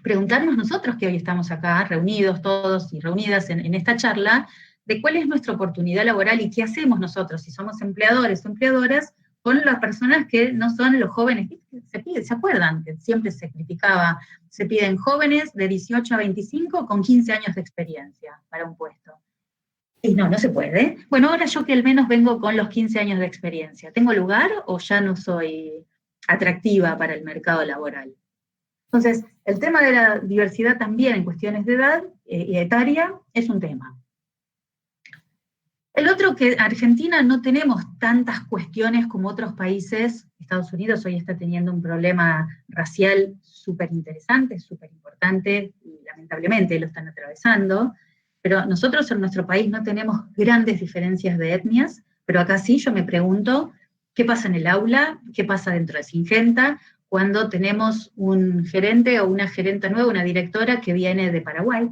preguntarnos nosotros que hoy estamos acá reunidos todos y reunidas en esta charla, de cuál es nuestra oportunidad laboral y qué hacemos nosotros, si somos empleadores o empleadoras, con las personas que no son los jóvenes. ¿Se acuerdan que siempre se criticaba? Se piden jóvenes de 18 a 25 con 15 años de experiencia para un puesto. Y no se puede. Bueno, ahora yo que al menos vengo con los 15 años de experiencia, ¿tengo lugar o ya no soy atractiva para el mercado laboral? Entonces, el tema de la diversidad también en cuestiones de edad y etaria es un tema. El otro, que en Argentina no tenemos tantas cuestiones como otros países. Estados Unidos hoy está teniendo un problema racial súper interesante, súper importante, y lamentablemente lo están atravesando, pero nosotros en nuestro país no tenemos grandes diferencias de etnias, pero acá sí yo me pregunto, ¿qué pasa en el aula? ¿Qué pasa dentro de Singenta? Cuando tenemos un gerente o una gerenta nueva, una directora que viene de Paraguay,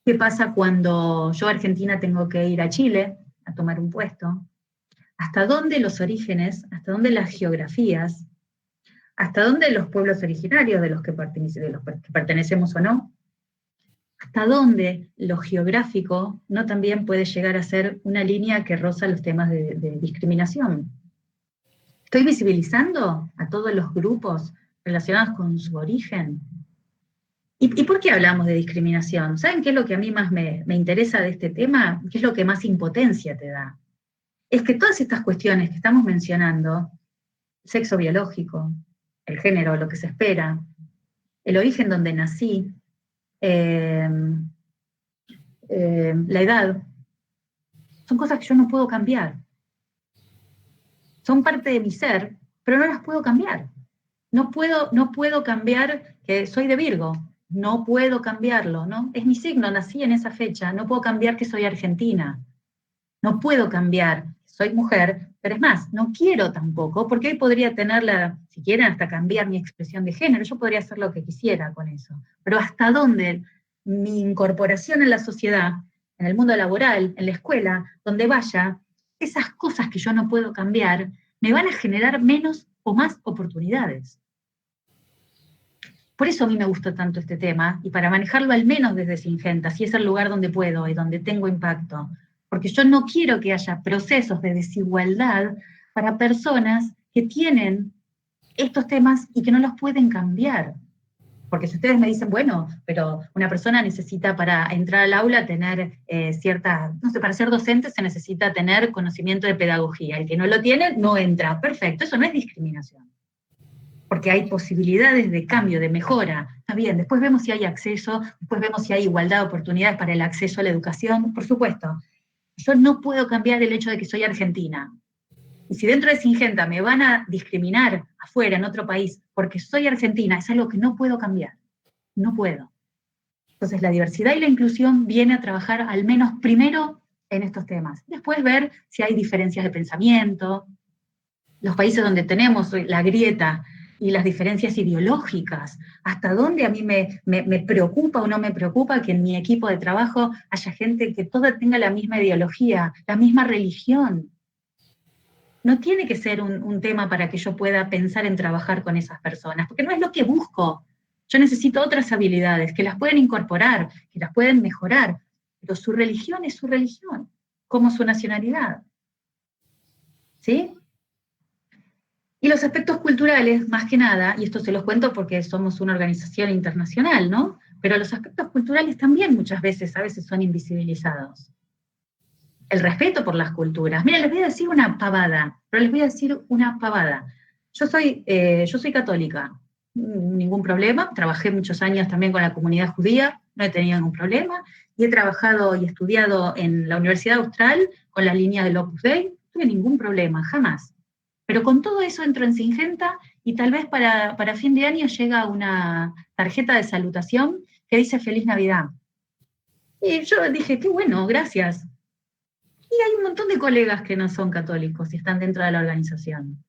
¿Qué pasa cuando yo, Argentina, tengo que ir a Chile a tomar un puesto? ¿Hasta dónde los orígenes, hasta dónde las geografías, hasta dónde los pueblos originarios de los que pertenecemos o no, hasta dónde lo geográfico no también puede llegar a ser una línea que roza los temas de discriminación? ¿Estoy visibilizando a todos los grupos relacionados con su origen? ¿Y por qué hablamos de discriminación? ¿Saben qué es lo que a mí más me interesa de este tema? ¿Qué es lo que más impotencia te da? Es que todas estas cuestiones que estamos mencionando, sexo biológico, el género, lo que se espera, el origen donde nací, la edad, son cosas que yo no puedo cambiar. Son parte de mi ser, pero no las puedo cambiar. No puedo cambiar que soy de Virgo. No puedo cambiarlo, ¿no? Es mi signo, nací en esa fecha, no puedo cambiar que soy argentina. No puedo cambiar, soy mujer, pero es más, no quiero tampoco, porque hoy podría tenerla, si quieren, hasta cambiar mi expresión de género, yo podría hacer lo que quisiera con eso. Pero hasta dónde mi incorporación en la sociedad, en el mundo laboral, en la escuela, donde vaya, esas cosas que yo no puedo cambiar, me van a generar menos o más oportunidades. Por eso a mí me gustó tanto este tema, y para manejarlo al menos desde Singenta, si es el lugar donde puedo y donde tengo impacto, porque yo no quiero que haya procesos de desigualdad para personas que tienen estos temas y que no los pueden cambiar. Porque si ustedes me dicen, bueno, pero una persona necesita para entrar al aula tener para ser docente se necesita tener conocimiento de pedagogía, el que no lo tiene no entra, perfecto, eso no es discriminación. Porque hay posibilidades de cambio, de mejora. Está bien, después vemos si hay acceso, después vemos si hay igualdad de oportunidades para el acceso a la educación, por supuesto. Yo no puedo cambiar el hecho de que soy argentina. Y si dentro de Singenta me van a discriminar afuera, en otro país, porque soy argentina, es algo que no puedo cambiar. No puedo. Entonces la diversidad y la inclusión viene a trabajar al menos primero en estos temas. Después ver si hay diferencias de pensamiento. Los países donde tenemos la grieta y las diferencias ideológicas, hasta dónde a mí me preocupa o no me preocupa que en mi equipo de trabajo haya gente que toda tenga la misma ideología, la misma religión. No tiene que ser un tema para que yo pueda pensar en trabajar con esas personas, porque no es lo que busco. Yo necesito otras habilidades que las pueden incorporar, que las pueden mejorar, pero su religión es su religión, como su nacionalidad. ¿Sí? Y los aspectos culturales, más que nada, y esto se los cuento porque somos una organización internacional, ¿no? Pero los aspectos culturales también muchas veces, a veces son invisibilizados. El respeto por las culturas. Mira, les voy a decir una pavada, pero les voy a decir una pavada. Yo soy católica, ningún problema, trabajé muchos años también con la comunidad judía, no he tenido ningún problema, y he trabajado y estudiado en la Universidad Austral con la línea del Opus Dei, no tuve ningún problema, jamás. Pero con todo eso entro en Singenta y tal vez para fin de año llega una tarjeta de salutación que dice Feliz Navidad. Y yo dije, qué bueno, gracias. Y hay un montón de colegas que no son católicos y están dentro de la organización.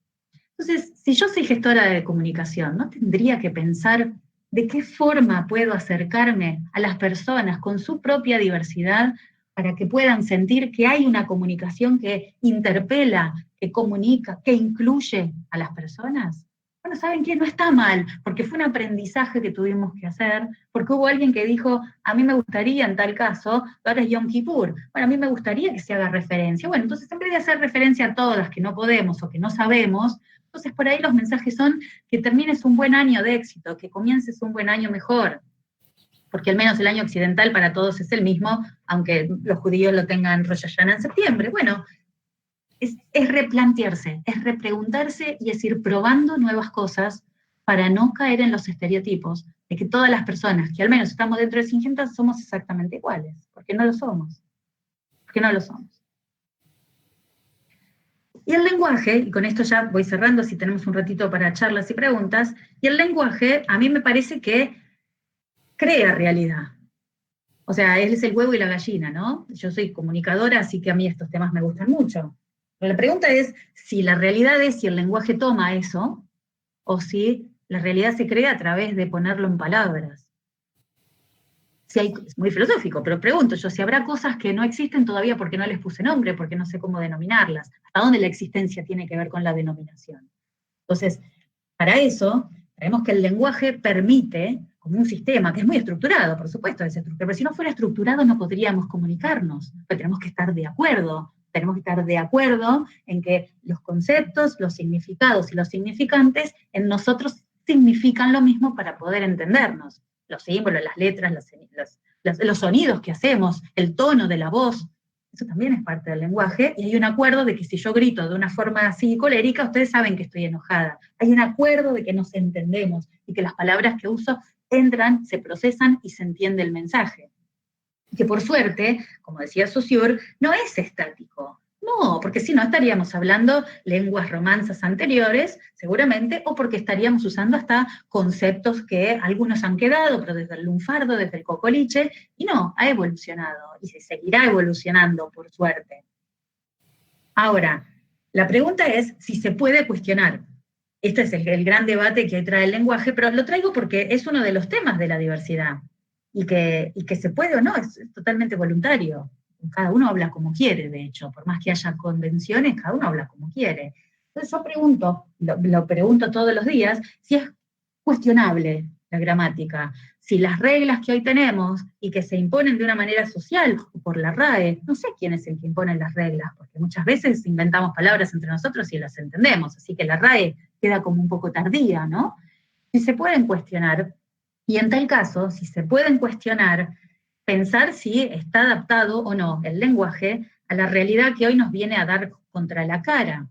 Entonces, si yo soy gestora de comunicación, ¿no tendría que pensar de qué forma puedo acercarme a las personas con su propia diversidad para que puedan sentir que hay una comunicación que interpela, que comunica, que incluye a las personas? Bueno, ¿saben qué? No está mal, porque fue un aprendizaje que tuvimos que hacer, porque hubo alguien que dijo, a mí me gustaría en tal caso, ahora es Yom Kippur, bueno, a mí me gustaría que se haga referencia. Bueno, entonces en vez de hacer referencia a todas que no podemos o que no sabemos, entonces por ahí los mensajes son que termines un buen año de éxito, que comiences un buen año mejor, porque al menos el año occidental para todos es el mismo, aunque los judíos lo tengan Rosh Hashanah en septiembre. Bueno, es replantearse, es repreguntarse y es ir probando nuevas cosas para no caer en los estereotipos de que todas las personas que al menos estamos dentro de Singenta somos exactamente iguales, porque no lo somos. Porque no lo somos. Y el lenguaje, y con esto ya voy cerrando si tenemos un ratito para charlas y preguntas, y el lenguaje a mí me parece que crea realidad. O sea, él es el huevo y la gallina, ¿no? Yo soy comunicadora, así que a mí estos temas me gustan mucho. Pero la pregunta es si la realidad es si el lenguaje toma eso, o si la realidad se crea a través de ponerlo en palabras. Si hay, es muy filosófico, pero pregunto yo, si habrá cosas que no existen todavía porque no les puse nombre, porque no sé cómo denominarlas. ¿Hasta dónde la existencia tiene que ver con la denominación? Entonces, para eso, sabemos que el lenguaje permite, como un sistema, que es muy estructurado, por supuesto, es estructurado, pero si no fuera estructurado no podríamos comunicarnos, pero tenemos que estar de acuerdo. Tenemos que estar de acuerdo en que los conceptos, los significados y los significantes en nosotros significan lo mismo para poder entendernos. Los símbolos, las letras, los sonidos que hacemos, el tono de la voz, eso también es parte del lenguaje, y hay un acuerdo de que si yo grito de una forma así colérica, ustedes saben que estoy enojada. Hay un acuerdo de que nos entendemos, y que las palabras que uso entran, se procesan y se entiende el mensaje. Que por suerte, como decía Saussure, no es estático. No, porque si no estaríamos hablando lenguas romanzas anteriores, seguramente, o porque estaríamos usando hasta conceptos que algunos han quedado, pero desde el lunfardo, desde el cocoliche, y no, ha evolucionado, y se seguirá evolucionando, por suerte. Ahora, la pregunta es si se puede cuestionar. Este es el gran debate que trae el lenguaje, pero lo traigo porque es uno de los temas de la diversidad, y que se puede o no, es totalmente voluntario. Cada uno habla como quiere, de hecho, por más que haya convenciones, cada uno habla como quiere. Entonces yo pregunto, lo pregunto todos los días, si es cuestionable la gramática, si las reglas que hoy tenemos y que se imponen de una manera social por la RAE, no sé quién es el que impone las reglas, porque muchas veces inventamos palabras entre nosotros y las entendemos, así que la RAE queda como un poco tardía, ¿no? Si se pueden cuestionar, y en tal caso, si se pueden cuestionar, pensar si está adaptado o no el lenguaje a la realidad que hoy nos viene a dar contra la cara.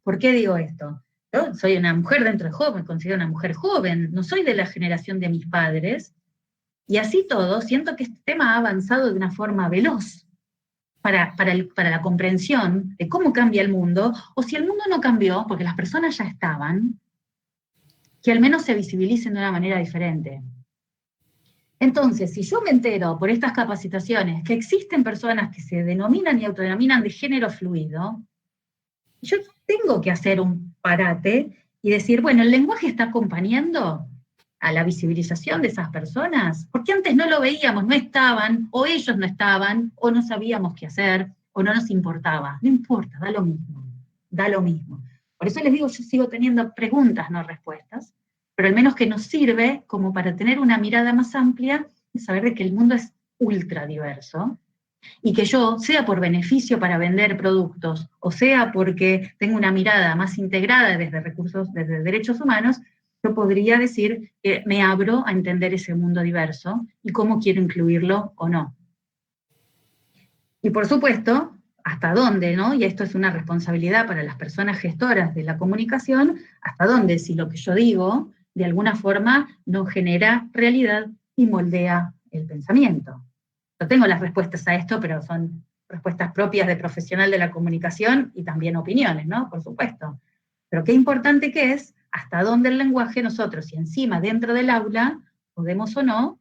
¿Por qué digo esto? Yo soy una mujer dentro de joven, me considero una mujer joven, no soy de la generación de mis padres, y así todo, siento que este tema ha avanzado de una forma veloz para la comprensión de cómo cambia el mundo, o si el mundo no cambió, porque las personas ya estaban, que al menos se visibilicen de una manera diferente. Entonces, si yo me entero por estas capacitaciones que existen personas que se denominan y autodenominan de género fluido, yo tengo que hacer un parate y decir, bueno, ¿el lenguaje está acompañando a la visibilización de esas personas? Porque antes no lo veíamos, no estaban, o ellos no estaban, o no sabíamos qué hacer, o no nos importaba. No importa, da lo mismo, da lo mismo. Por eso les digo, yo sigo teniendo preguntas, no respuestas, pero al menos que nos sirve como para tener una mirada más amplia y saber de que el mundo es ultra diverso, y que yo, sea por beneficio para vender productos, o sea porque tengo una mirada más integrada desde recursos, desde derechos humanos, yo podría decir que me abro a entender ese mundo diverso y cómo quiero incluirlo o no. Y por supuesto, hasta dónde, ¿no? Y esto es una responsabilidad para las personas gestoras de la comunicación, hasta dónde, si lo que yo digo, de alguna forma, no genera realidad y moldea el pensamiento. No tengo las respuestas a esto, pero son respuestas propias de profesional de la comunicación y también opiniones, ¿no? Por supuesto. Pero qué importante que es hasta dónde el lenguaje nosotros, y encima dentro del aula, podemos o no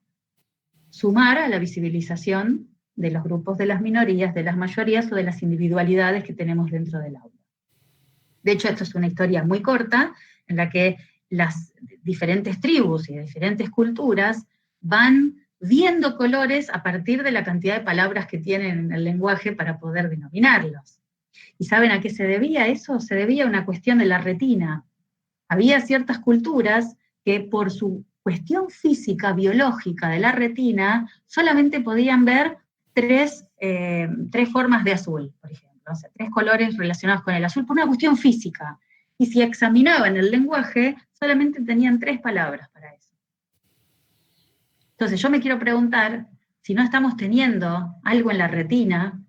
sumar a la visibilización de los grupos de las minorías, de las mayorías o de las individualidades que tenemos dentro del aula. De hecho, esto es una historia muy corta, en la que las diferentes tribus y diferentes culturas van viendo colores a partir de la cantidad de palabras que tienen en el lenguaje para poder denominarlos. ¿Y saben a qué se debía eso? Se debía a una cuestión de la retina. Había ciertas culturas que por su cuestión física, biológica de la retina, solamente podían ver tres formas de azul, por ejemplo, o sea, 3 colores relacionados con el azul, por una cuestión física. Y si examinaban el lenguaje, solamente tenían 3 palabras para eso. Entonces yo me quiero preguntar si no estamos teniendo algo en la retina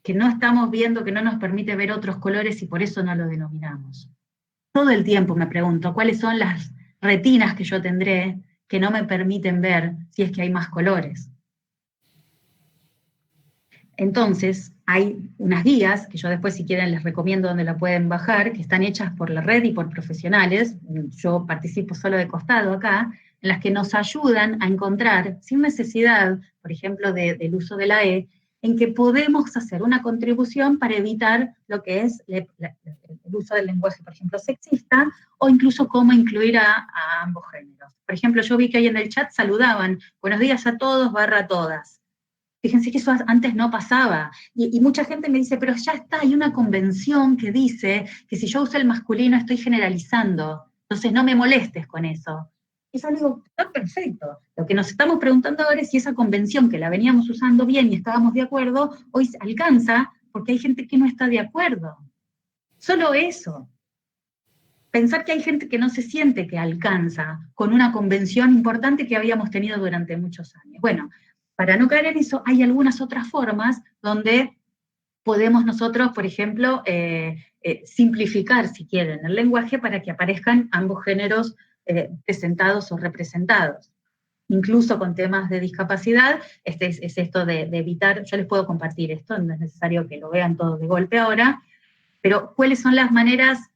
que no estamos viendo, que no nos permite ver otros colores y por eso no lo denominamos. Todo el tiempo me pregunto, ¿cuáles son las retinas que yo tendré que no me permiten ver si es que hay más colores? Entonces, hay unas guías, que yo después si quieren les recomiendo donde la pueden bajar, que están hechas por la red y por profesionales, yo participo solo de costado acá, en las que nos ayudan a encontrar, sin necesidad, por ejemplo, del uso de la E, en que podemos hacer una contribución para evitar lo que es el uso del lenguaje, por ejemplo, sexista, o incluso cómo incluir a ambos géneros. Por ejemplo, yo vi que ahí en el chat saludaban, buenos días a todos, / todas. Fíjense que eso antes no pasaba, y mucha gente me dice, pero ya está, hay una convención que dice que si yo uso el masculino estoy generalizando, entonces no me molestes con eso. Y yo le digo, está perfecto. Lo que nos estamos preguntando ahora es si esa convención que la veníamos usando bien y estábamos de acuerdo, hoy se alcanza porque hay gente que no está de acuerdo. Solo eso. Pensar que hay gente que no se siente que alcanza con una convención importante que habíamos tenido durante muchos años. Bueno, para no caer en eso, hay algunas otras formas donde podemos nosotros, por ejemplo, simplificar, si quieren, el lenguaje para que aparezcan ambos géneros presentados o representados. Incluso con temas de discapacidad, es esto de evitar, yo les puedo compartir esto, no es necesario que lo vean todos de golpe ahora, pero cuáles son las maneras,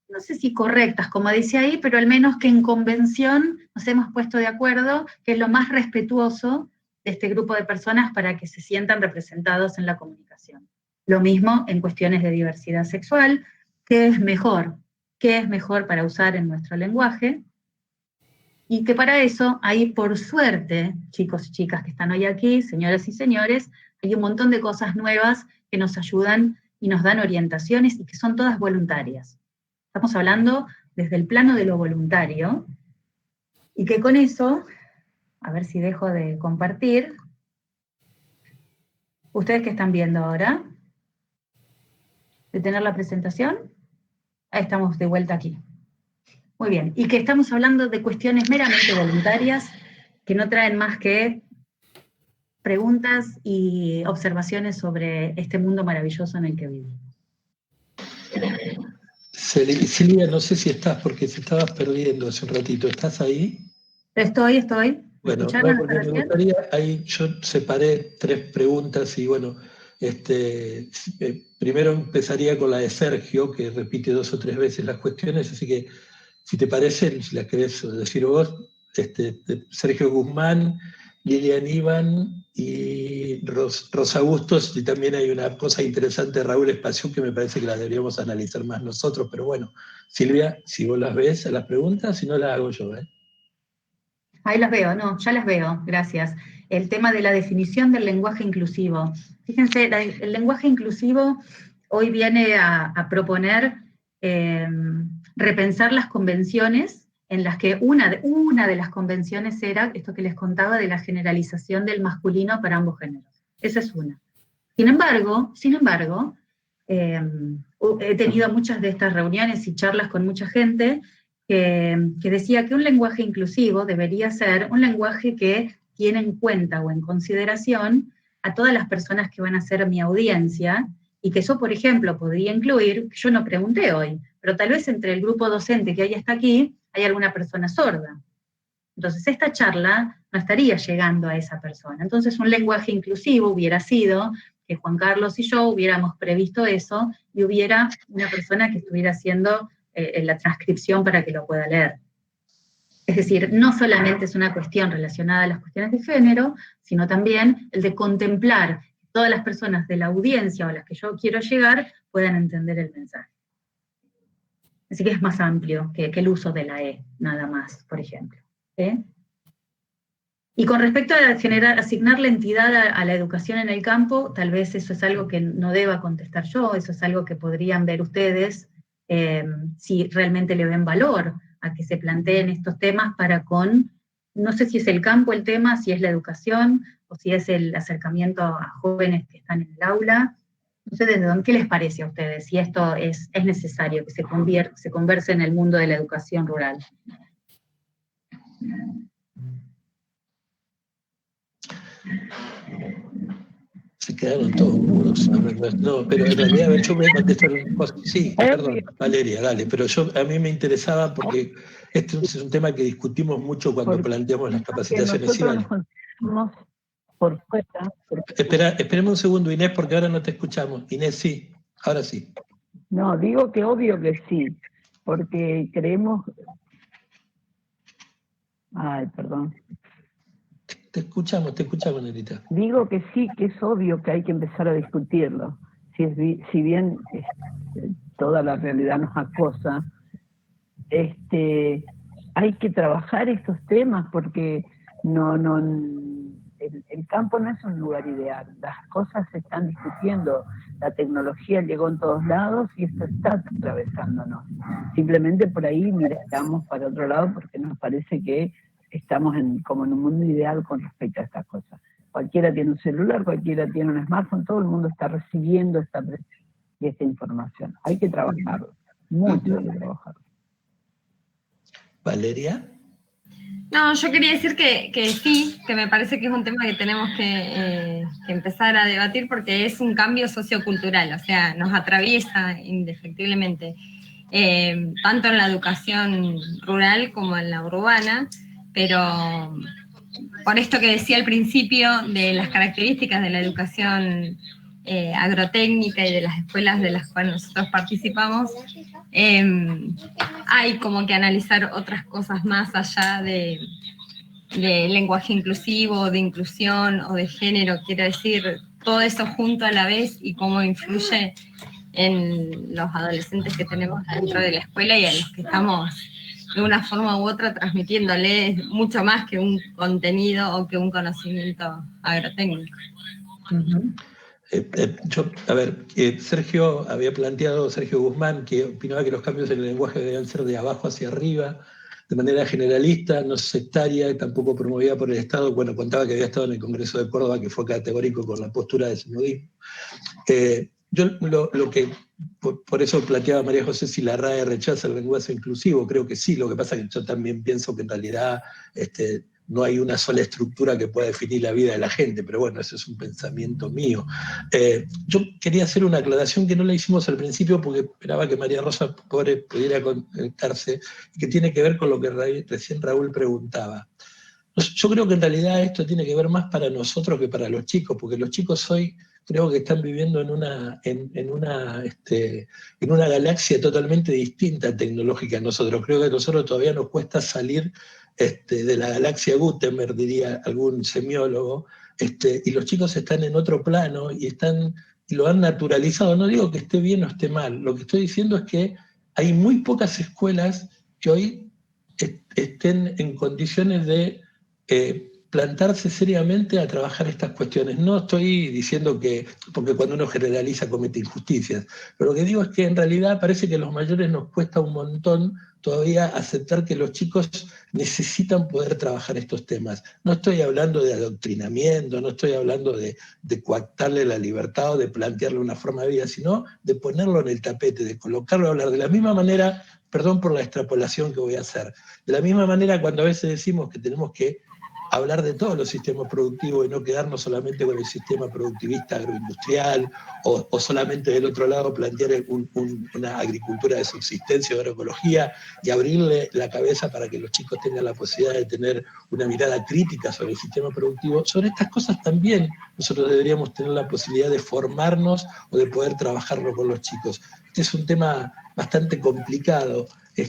no sé si correctas, como dice ahí, pero al menos que en convención nos hemos puesto de acuerdo, que es lo más respetuoso de este grupo de personas para que se sientan representados en la comunicación. Lo mismo en cuestiones de diversidad sexual, ¿qué es mejor? ¿Qué es mejor para usar en nuestro lenguaje? Y que para eso hay, por suerte, chicos y chicas que están hoy aquí, señoras y señores, hay un montón de cosas nuevas que nos ayudan y nos dan orientaciones y que son todas voluntarias. Estamos hablando desde el plano de lo voluntario, y que con eso, a ver si dejo de compartir, ¿ustedes qué están viendo ahora? ¿De tener la presentación? Ahí estamos de vuelta aquí. Muy bien, y que estamos hablando de cuestiones meramente voluntarias, que no traen más que preguntas y observaciones sobre este mundo maravilloso en el que vivimos. Silvia, no sé si estás, porque te estabas perdiendo hace un ratito. ¿Estás ahí? Estoy. Bueno, no, porque me gustaría, ahí yo separé 3 preguntas y bueno, primero empezaría con la de Sergio, que repite 2 o 3 veces las cuestiones, así que si te parece, si las querés decir vos, Sergio Guzmán, Lilian Iván y Rosa Bustos, y también hay una cosa interesante de Raúl Espacio que me parece que la deberíamos analizar más nosotros, pero bueno, Silvia, si vos las ves a las preguntas, si no las hago yo, ¿eh? Ahí las veo, no, ya las veo, gracias. El tema de la definición del lenguaje inclusivo. Fíjense, el lenguaje inclusivo hoy viene a proponer repensar las convenciones, en las que una de las convenciones era esto que les contaba de la generalización del masculino para ambos géneros. Esa es una. Sin embargo, he tenido muchas de estas reuniones y charlas con mucha gente que decía que un lenguaje inclusivo debería ser un lenguaje que tiene en cuenta o en consideración a todas las personas que van a ser mi audiencia, y que eso, por ejemplo, podría incluir, yo no pregunté hoy, pero tal vez entre el grupo docente que hoy está aquí, hay alguna persona sorda. Entonces esta charla no estaría llegando a esa persona. Entonces un lenguaje inclusivo hubiera sido que Juan Carlos y yo hubiéramos previsto eso, y hubiera una persona que estuviera haciendo la transcripción para que lo pueda leer. Es decir, no solamente es una cuestión relacionada a las cuestiones de género, sino también el de contemplar que todas las personas de la audiencia o a las que yo quiero llegar puedan entender el mensaje. Así que es más amplio que el uso de la E, nada más, por ejemplo. Y con respecto a asignar la entidad a la educación en el campo, tal vez eso es algo que no deba contestar yo, eso es algo que podrían ver ustedes, si realmente le ven valor a que se planteen estos temas para con, no sé si es el campo el tema, si es la educación, o si es el acercamiento a jóvenes que están en el aula. No sé desde dónde, ¿qué les parece a ustedes? Si esto es necesario que se converse en el mundo de la educación rural. Se quedaron todos mudos. No, pero en realidad yo voy a contestar un poco. Sí, perdón, Valeria, dale, pero a mí me interesaba porque este es un tema que discutimos mucho cuando planteamos las capacitaciones. Sí, vale. Por fuera. Esperemos un segundo, Inés, porque ahora no te escuchamos. Inés, sí, ahora sí. No, digo que obvio que sí, porque creemos... Ay, perdón. te escuchamos, Nerita. Digo que sí, que es obvio que hay que empezar a discutirlo. Si bien toda la realidad nos acosa, hay que trabajar estos temas porque el campo no es un lugar ideal. Las cosas se están discutiendo, la tecnología llegó en todos lados y esto está atravesándonos. Simplemente por ahí miramos para otro lado porque nos parece que estamos como en un mundo ideal con respecto a estas cosas. Cualquiera tiene un celular, cualquiera tiene un smartphone, todo el mundo está recibiendo esta información. Hay que trabajarlo, mucho hay que trabajarlo. Valeria. No, yo quería decir que sí, que me parece que es un tema que tenemos que empezar a debatir porque es un cambio sociocultural, o sea, nos atraviesa indefectiblemente, tanto en la educación rural como en la urbana, pero por esto que decía al principio de las características de la educación agrotécnica y de las escuelas de las cuales nosotros participamos, hay como que analizar otras cosas más allá de lenguaje inclusivo, de inclusión o de género, quiero decir, todo eso junto a la vez y cómo influye en los adolescentes que tenemos dentro de la escuela y a los que estamos de una forma u otra transmitiéndoles mucho más que un contenido o que un conocimiento agrotécnico. Sergio había planteado, Sergio Guzmán, que opinaba que los cambios en el lenguaje debían ser de abajo hacia arriba, de manera generalista, no sectaria, y tampoco promovida por el Estado. Bueno, contaba que había estado en el Congreso de Córdoba, que fue categórico con la postura de ese modismo. Por eso planteaba María José si la RAE rechaza el lenguaje inclusivo. Creo que sí, lo que pasa es que yo también pienso que en realidad no hay una sola estructura que pueda definir la vida de la gente, pero bueno, ese es un pensamiento mío. Yo quería hacer una aclaración que no la hicimos al principio porque esperaba que María Rosa Pobre pudiera conectarse, y que tiene que ver con lo que recién Raúl preguntaba. Yo creo que en realidad esto tiene que ver más para nosotros que para los chicos, porque los chicos hoy creo que están viviendo en una galaxia totalmente distinta tecnológica a nosotros. Creo que a nosotros todavía nos cuesta salir de la galaxia Gutenberg, diría algún semiólogo, y los chicos están en otro plano y lo han naturalizado. No digo que esté bien o esté mal, lo que estoy diciendo es que hay muy pocas escuelas que hoy estén en condiciones de plantarse seriamente a trabajar estas cuestiones. No estoy diciendo que, porque cuando uno generaliza comete injusticias, pero lo que digo es que en realidad parece que a los mayores nos cuesta un montón todavía aceptar que los chicos necesitan poder trabajar estos temas. No estoy hablando de adoctrinamiento, no estoy hablando de coartarle la libertad o de plantearle una forma de vida, sino de ponerlo en el tapete, de colocarlo a hablar de la misma manera. Perdón por la extrapolación que voy a hacer. De la misma manera, cuando a veces decimos que tenemos que hablar de todos los sistemas productivos y no quedarnos solamente con el sistema productivista agroindustrial o solamente del otro lado plantear una agricultura de subsistencia o agroecología y abrirle la cabeza para que los chicos tengan la posibilidad de tener una mirada crítica sobre el sistema productivo. Sobre estas cosas también nosotros deberíamos tener la posibilidad de formarnos o de poder trabajarlo con los chicos. Este es un tema bastante complicado,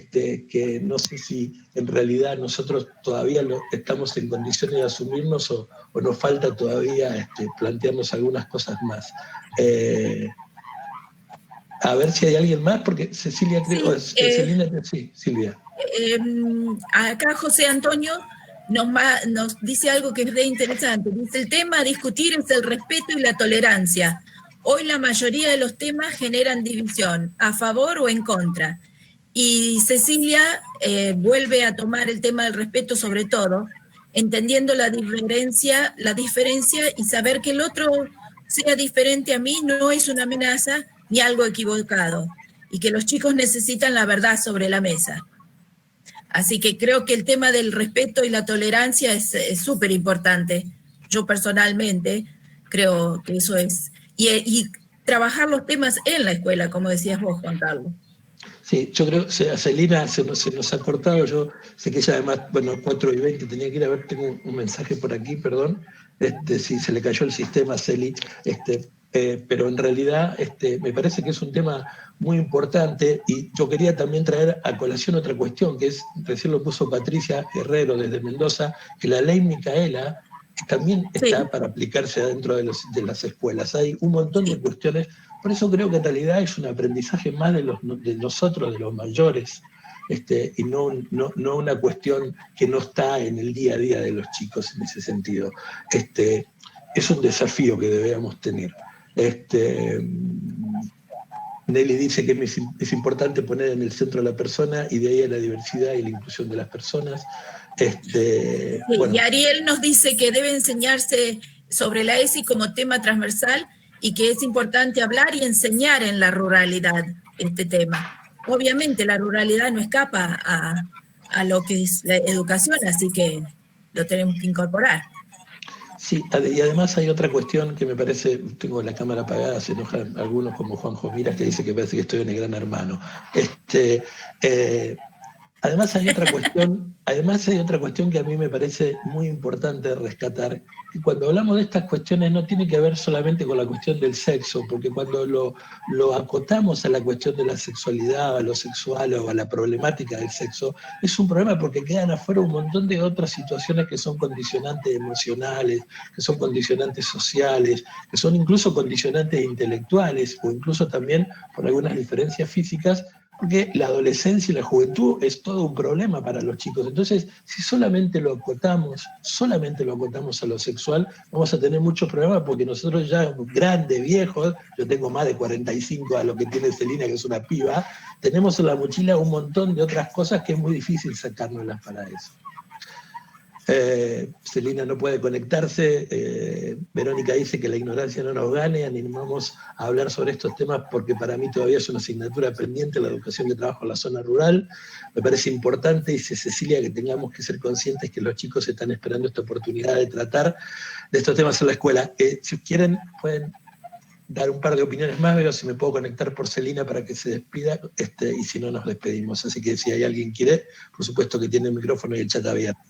que no sé si en realidad nosotros todavía estamos en condiciones de asumirnos o nos falta todavía plantearnos algunas cosas más. A ver si hay alguien más, porque Cecilia creo... Sí, Silvia. Acá José Antonio nos dice algo que es re interesante. Dice, el tema a discutir es el respeto y la tolerancia. Hoy la mayoría de los temas generan división, a favor o en contra. Y Cecilia vuelve a tomar el tema del respeto sobre todo, entendiendo la diferencia y saber que el otro sea diferente a mí no es una amenaza ni algo equivocado, y que los chicos necesitan la verdad sobre la mesa. Así que creo que el tema del respeto y la tolerancia es súper importante. Yo personalmente creo que eso es. Y trabajar los temas en la escuela, como decías vos, Juan Carlos. Sí, yo creo que a Celina se nos ha cortado. Yo sé que ella además, 4:20 tenía que ir a ver, tengo un mensaje por aquí, perdón. Sí, se le cayó el sistema a Celi, pero en realidad me parece que es un tema muy importante, y yo quería también traer a colación otra cuestión, que es, recién lo puso Patricia Herrero desde Mendoza, que la ley Micaela también está para aplicarse dentro de las escuelas. Hay un montón de cuestiones, por eso creo que en realidad es un aprendizaje más de nosotros, de los mayores, y no una cuestión que no está en el día a día de los chicos en ese sentido. Es un desafío que debemos tener. Nelly dice que es importante poner en el centro a la persona y de ahí a la diversidad y la inclusión de las personas. Y Ariel nos dice que debe enseñarse sobre la ESI como tema transversal y que es importante hablar y enseñar en la ruralidad este tema. Obviamente la ruralidad no escapa a lo que es la educación, así que lo tenemos que incorporar. Sí, y además hay otra cuestión que me parece, tengo la cámara apagada, se enojan algunos como Juanjo Miras, que dice que parece que estoy en el Gran Hermano. Además hay otra cuestión que a mí me parece muy importante rescatar. Y cuando hablamos de estas cuestiones no tiene que ver solamente con la cuestión del sexo, porque cuando lo acotamos a la cuestión de la sexualidad, a lo sexual o a la problemática del sexo, es un problema porque quedan afuera un montón de otras situaciones que son condicionantes emocionales, que son condicionantes sociales, que son incluso condicionantes intelectuales o incluso también por algunas diferencias físicas, porque la adolescencia y la juventud es todo un problema para los chicos. Entonces, si solamente lo acotamos a lo sexual, vamos a tener muchos problemas porque nosotros ya grandes, viejos, yo tengo más de 45 a lo que tiene Celina, que es una piba, tenemos en la mochila un montón de otras cosas que es muy difícil sacárnoslas para eso. Celina no puede conectarse, Verónica dice que la ignorancia no nos gane, animamos a hablar sobre estos temas porque para mí todavía es una asignatura pendiente la educación de trabajo en la zona rural, me parece importante, dice Cecilia, que tengamos que ser conscientes que los chicos están esperando esta oportunidad de tratar de estos temas en la escuela. Si quieren, pueden dar un par de opiniones más, veo si me puedo conectar por Celina para que se despida, y si no nos despedimos, así que si hay alguien que quiere, por supuesto que tiene el micrófono y el chat abierto.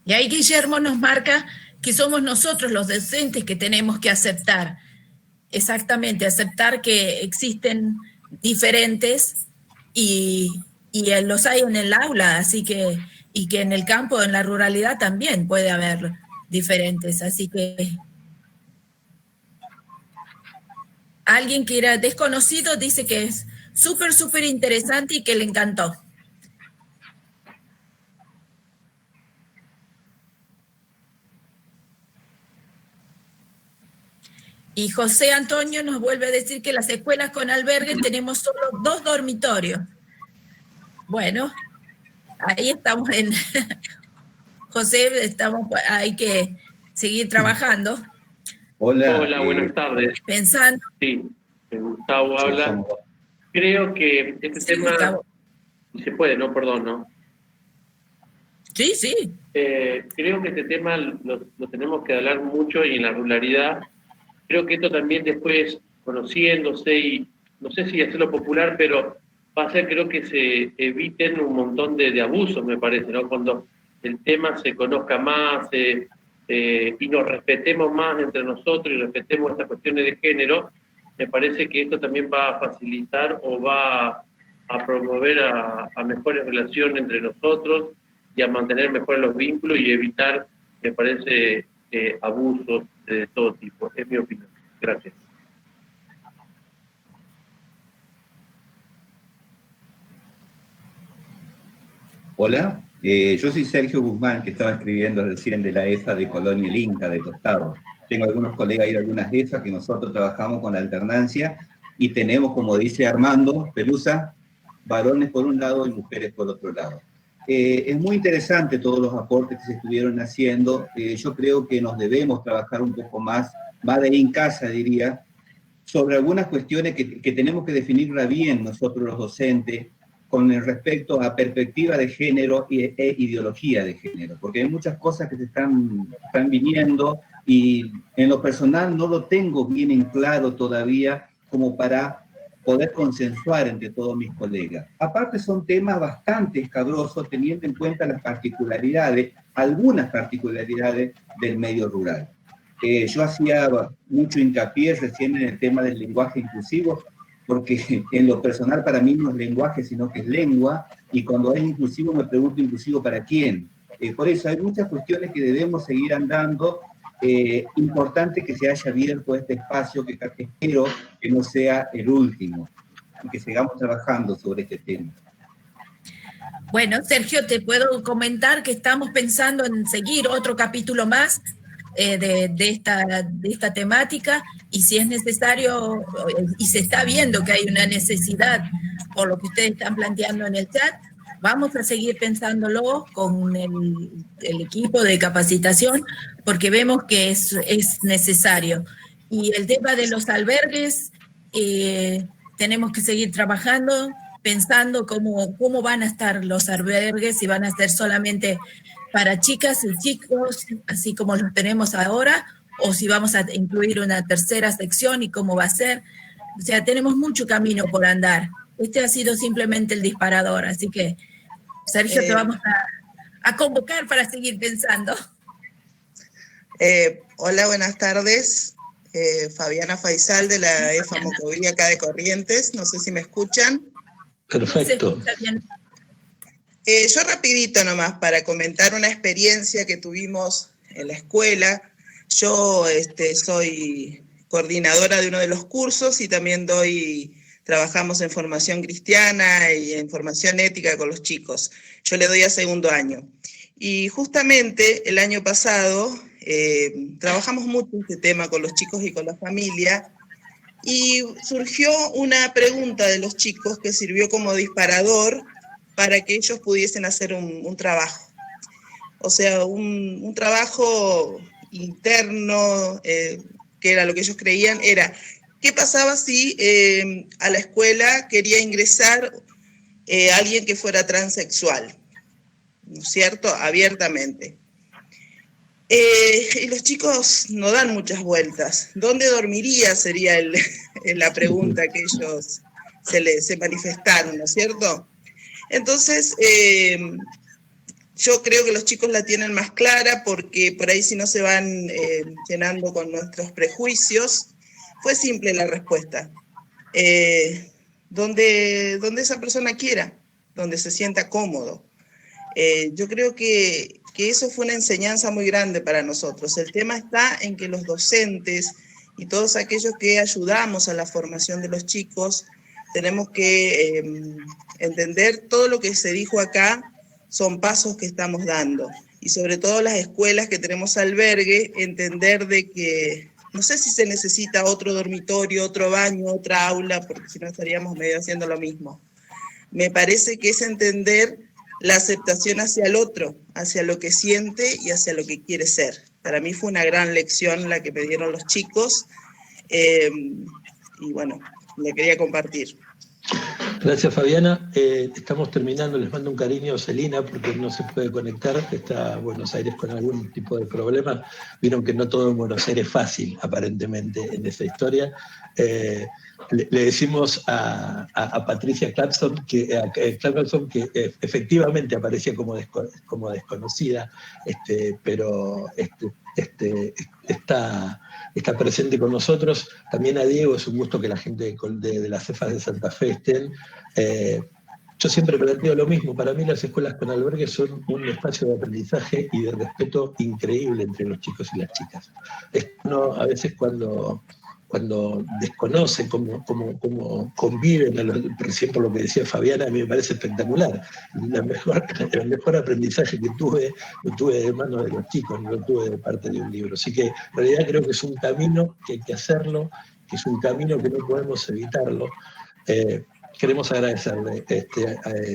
Y ahí Guillermo nos marca que somos nosotros los docentes que tenemos que aceptar, exactamente, aceptar que existen diferentes y los hay en el aula, así que, y que en el campo, en la ruralidad también puede haber diferentes, así que alguien que era desconocido dice que es súper, súper interesante y que le encantó. Y José Antonio nos vuelve a decir que las escuelas con albergue tenemos solo 2 dormitorios. Bueno, ahí estamos en... José, hay que seguir trabajando. Hola, buenas tardes. Pensando. Sí, Gustavo habla. Creo que este tema... Gustavo. Se puede, ¿no? Perdón, ¿no? Sí, sí. Creo que este tema lo tenemos que hablar mucho y en la ruralidad. Creo que esto también después, conociéndose y no sé si hacerlo popular, pero va a hacer, creo que se eviten un montón de abusos, me parece, ¿no? Cuando el tema se conozca más y nos respetemos más entre nosotros y respetemos estas cuestiones de género, me parece que esto también va a facilitar o va a promover a mejores relaciones entre nosotros y a mantener mejor los vínculos y evitar, me parece, abusos de todo tipo. Es mi opinión. Gracias. Hola, yo soy Sergio Guzmán, que estaba escribiendo recién de la ESA de Colonia El Inca, de Tostado. Tengo algunos colegas y algunas ESA que nosotros trabajamos con la alternancia y tenemos, como dice Armando Pelusa, varones por un lado y mujeres por otro lado. Es muy interesante todos los aportes que se estuvieron haciendo. Yo creo que nos debemos trabajar un poco más de ahí en casa, diría, sobre algunas cuestiones que tenemos que definirla bien nosotros los docentes con respecto a perspectiva de género e ideología de género, porque hay muchas cosas que se están viniendo y en lo personal no lo tengo bien en claro todavía como para poder consensuar entre todos mis colegas. Aparte son temas bastante escabrosos teniendo en cuenta las particularidades, algunas particularidades del medio rural. Yo hacía mucho hincapié recién en el tema del lenguaje inclusivo, porque en lo personal para mí no es lenguaje, sino que es lengua, y cuando es inclusivo me pregunto inclusivo para quién. Por eso hay muchas cuestiones que debemos seguir andando. Importante que se haya abierto este espacio, que espero que no sea el último, y que sigamos trabajando sobre este tema. Bueno, Sergio, te puedo comentar que estamos pensando en seguir otro capítulo más de esta temática, y si es necesario, y se está viendo que hay una necesidad por lo que ustedes están planteando en el chat, vamos a seguir pensándolo con el equipo de capacitación, porque vemos que es necesario. Y el tema de los albergues, tenemos que seguir trabajando, pensando cómo van a estar los albergues, si van a ser solamente para chicas y chicos, así como los tenemos ahora, o si vamos a incluir una tercera sección y cómo va a ser. O sea, tenemos mucho camino por andar. Este ha sido simplemente el disparador, así que, Sergio, te vamos a convocar para seguir pensando. Hola, buenas tardes. Fabiana Faisal de la EFA Mocoví, acá de Corrientes. No sé si me escuchan. Perfecto. Yo rapidito nomás para comentar una experiencia que tuvimos en la escuela. Yo soy coordinadora de uno de los cursos y también trabajamos en formación cristiana y en formación ética con los chicos. Yo le doy a segundo año. Y justamente el año pasado trabajamos mucho este tema con los chicos y con la familia, y surgió una pregunta de los chicos que sirvió como disparador para que ellos pudiesen hacer un trabajo. O sea, un trabajo interno, que era lo que ellos creían, era ¿qué pasaba si a la escuela quería ingresar alguien que fuera transexual? ¿No es cierto? Abiertamente. Y los chicos no dan muchas vueltas. ¿Dónde dormiría? Sería la pregunta que ellos se manifestaron, ¿no es cierto? Entonces, yo creo que los chicos la tienen más clara, porque por ahí si no se van llenando con nuestros prejuicios. Fue simple la respuesta. Donde esa persona quiera, donde se sienta cómodo. Yo creo que eso fue una enseñanza muy grande para nosotros. El tema está en que los docentes y todos aquellos que ayudamos a la formación de los chicos, tenemos que entender todo lo que se dijo acá, son pasos que estamos dando. Y sobre todo las escuelas que tenemos albergue, entender de que no sé si se necesita otro dormitorio, otro baño, otra aula, porque si no estaríamos medio haciendo lo mismo. Me parece que es entender la aceptación hacia el otro, hacia lo que siente y hacia lo que quiere ser. Para mí fue una gran lección la que me dieron los chicos, y bueno, le quería compartir. Gracias, Fabiana. Estamos terminando, les mando un cariño a Celina porque no se puede conectar, está en Buenos Aires con algún tipo de problema. Vieron que no todo en Buenos Aires es fácil, aparentemente, en esa historia. Le decimos a Patricia Clarkson que efectivamente aparecía como desconocida, pero está presente con nosotros. También a Diego, es un gusto que la gente de las CEFAS de Santa Fe estén. Yo siempre planteo lo mismo, para mí las escuelas con albergues son un espacio de aprendizaje y de respeto increíble entre los chicos y las chicas. A veces cuando desconocen cómo conviven, recién por lo que decía Fabiana, a mí me parece espectacular. El mejor aprendizaje que tuve, lo tuve de manos de los chicos, no lo tuve de parte de un libro. Así que en realidad creo que es un camino que hay que hacerlo, que es un camino que no podemos evitarlo. Queremos agradecerle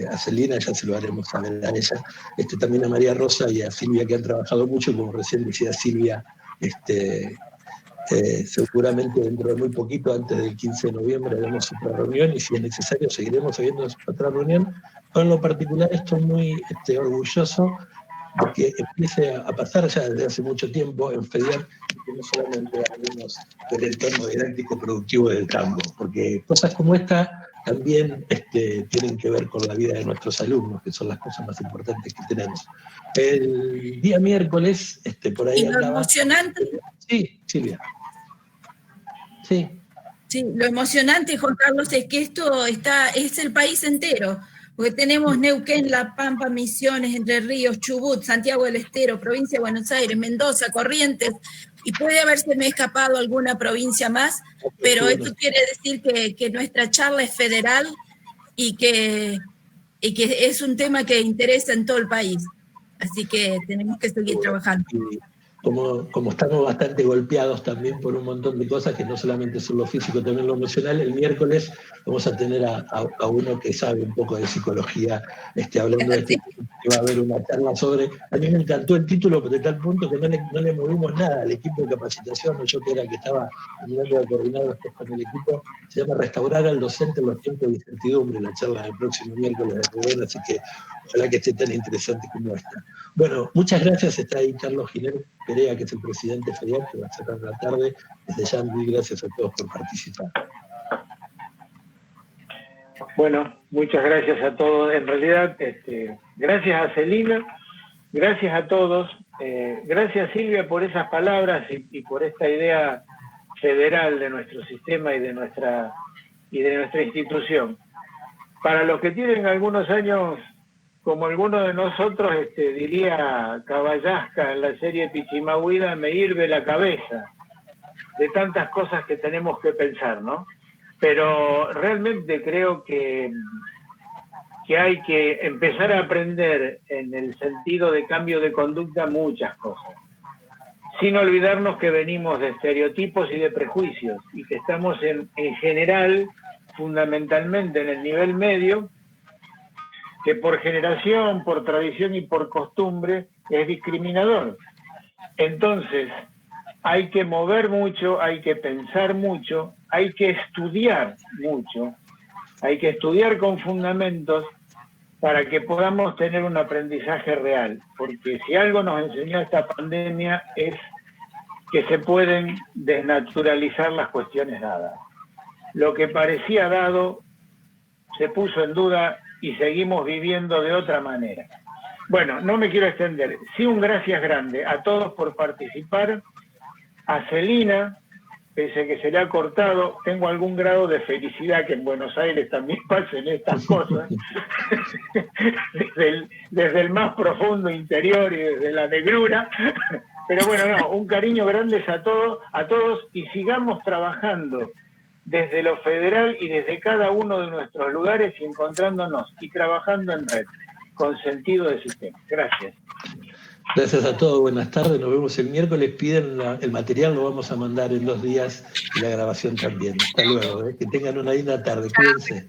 a Celina, ya se lo haremos saber a ella, también a María Rosa y a Silvia, que han trabajado mucho, como recién decía Silvia, seguramente dentro de muy poquito, antes del 15 de noviembre, haremos otra reunión, y si es necesario seguiremos habiendo otra reunión. Pero en lo particular estoy muy orgulloso de que empiece a pasar ya desde hace mucho tiempo en FEDIAC, que no solamente hablemos del entorno didáctico productivo del campo, porque cosas como esta también tienen que ver con la vida de nuestros alumnos, que son las cosas más importantes que tenemos. El día miércoles, por ahí y lo emocionante, Sí, Silvia. Sí. Sí, lo emocionante, Juan Carlos, es que esto es el país entero, porque tenemos Neuquén, La Pampa, Misiones, Entre Ríos, Chubut, Santiago del Estero, provincia de Buenos Aires, Mendoza, Corrientes, y puede haberseme escapado alguna provincia más, pero esto quiere decir que nuestra charla es federal y que es un tema que interesa en todo el país. Así que tenemos que seguir trabajando. Como estamos bastante golpeados también por un montón de cosas que no solamente son lo físico, también lo emocional, el miércoles vamos a tener a uno que sabe un poco de psicología, hablando de que va a haber una charla sobre. A mí me encantó el título, pero de tal punto que no le movimos nada al equipo de capacitación, yo que estaba mirando a coordinar después con el equipo, se llama Restaurar al docente en los tiempos de incertidumbre, la charla del próximo miércoles de Rubén, así que ojalá que esté tan interesante como esta. Bueno, muchas gracias, está ahí Carlos Giner Perea, que es el presidente federal, que va a cerrar la tarde. Desde ya, mil gracias a todos por participar. Bueno, muchas gracias a todos. En realidad, gracias a Celina, gracias a todos. Gracias, Silvia, por esas palabras y por esta idea federal de nuestro sistema y de nuestra institución. Para los que tienen algunos años, como alguno de nosotros, diría Caballasca en la serie Pichimahuida, me hirve la cabeza de tantas cosas que tenemos que pensar, ¿no? Pero realmente creo que hay que empezar a aprender en el sentido de cambio de conducta muchas cosas, sin olvidarnos que venimos de estereotipos y de prejuicios, y que estamos en general, fundamentalmente en el nivel medio, que por generación, por tradición y por costumbre es discriminador. Entonces, hay que mover mucho, hay que pensar mucho, hay que estudiar mucho, hay que estudiar con fundamentos para que podamos tener un aprendizaje real. Porque si algo nos enseñó esta pandemia es que se pueden desnaturalizar las cuestiones dadas. Lo que parecía dado se puso en duda y seguimos viviendo de otra manera. Bueno, no me quiero extender. Sí, un gracias grande a todos por participar. A Celina, pese a que se le ha cortado, tengo algún grado de felicidad que en Buenos Aires también pasen estas cosas. desde el más profundo interior y desde la negrura. Pero bueno, no, un cariño grande a todos y sigamos trabajando desde lo federal y desde cada uno de nuestros lugares y encontrándonos y trabajando en red, con sentido de sistema. Gracias. Gracias a todos, buenas tardes, nos vemos el miércoles. Piden el material, lo vamos a mandar en 2 días y la grabación también. Hasta luego, que tengan una linda tarde, cuídense.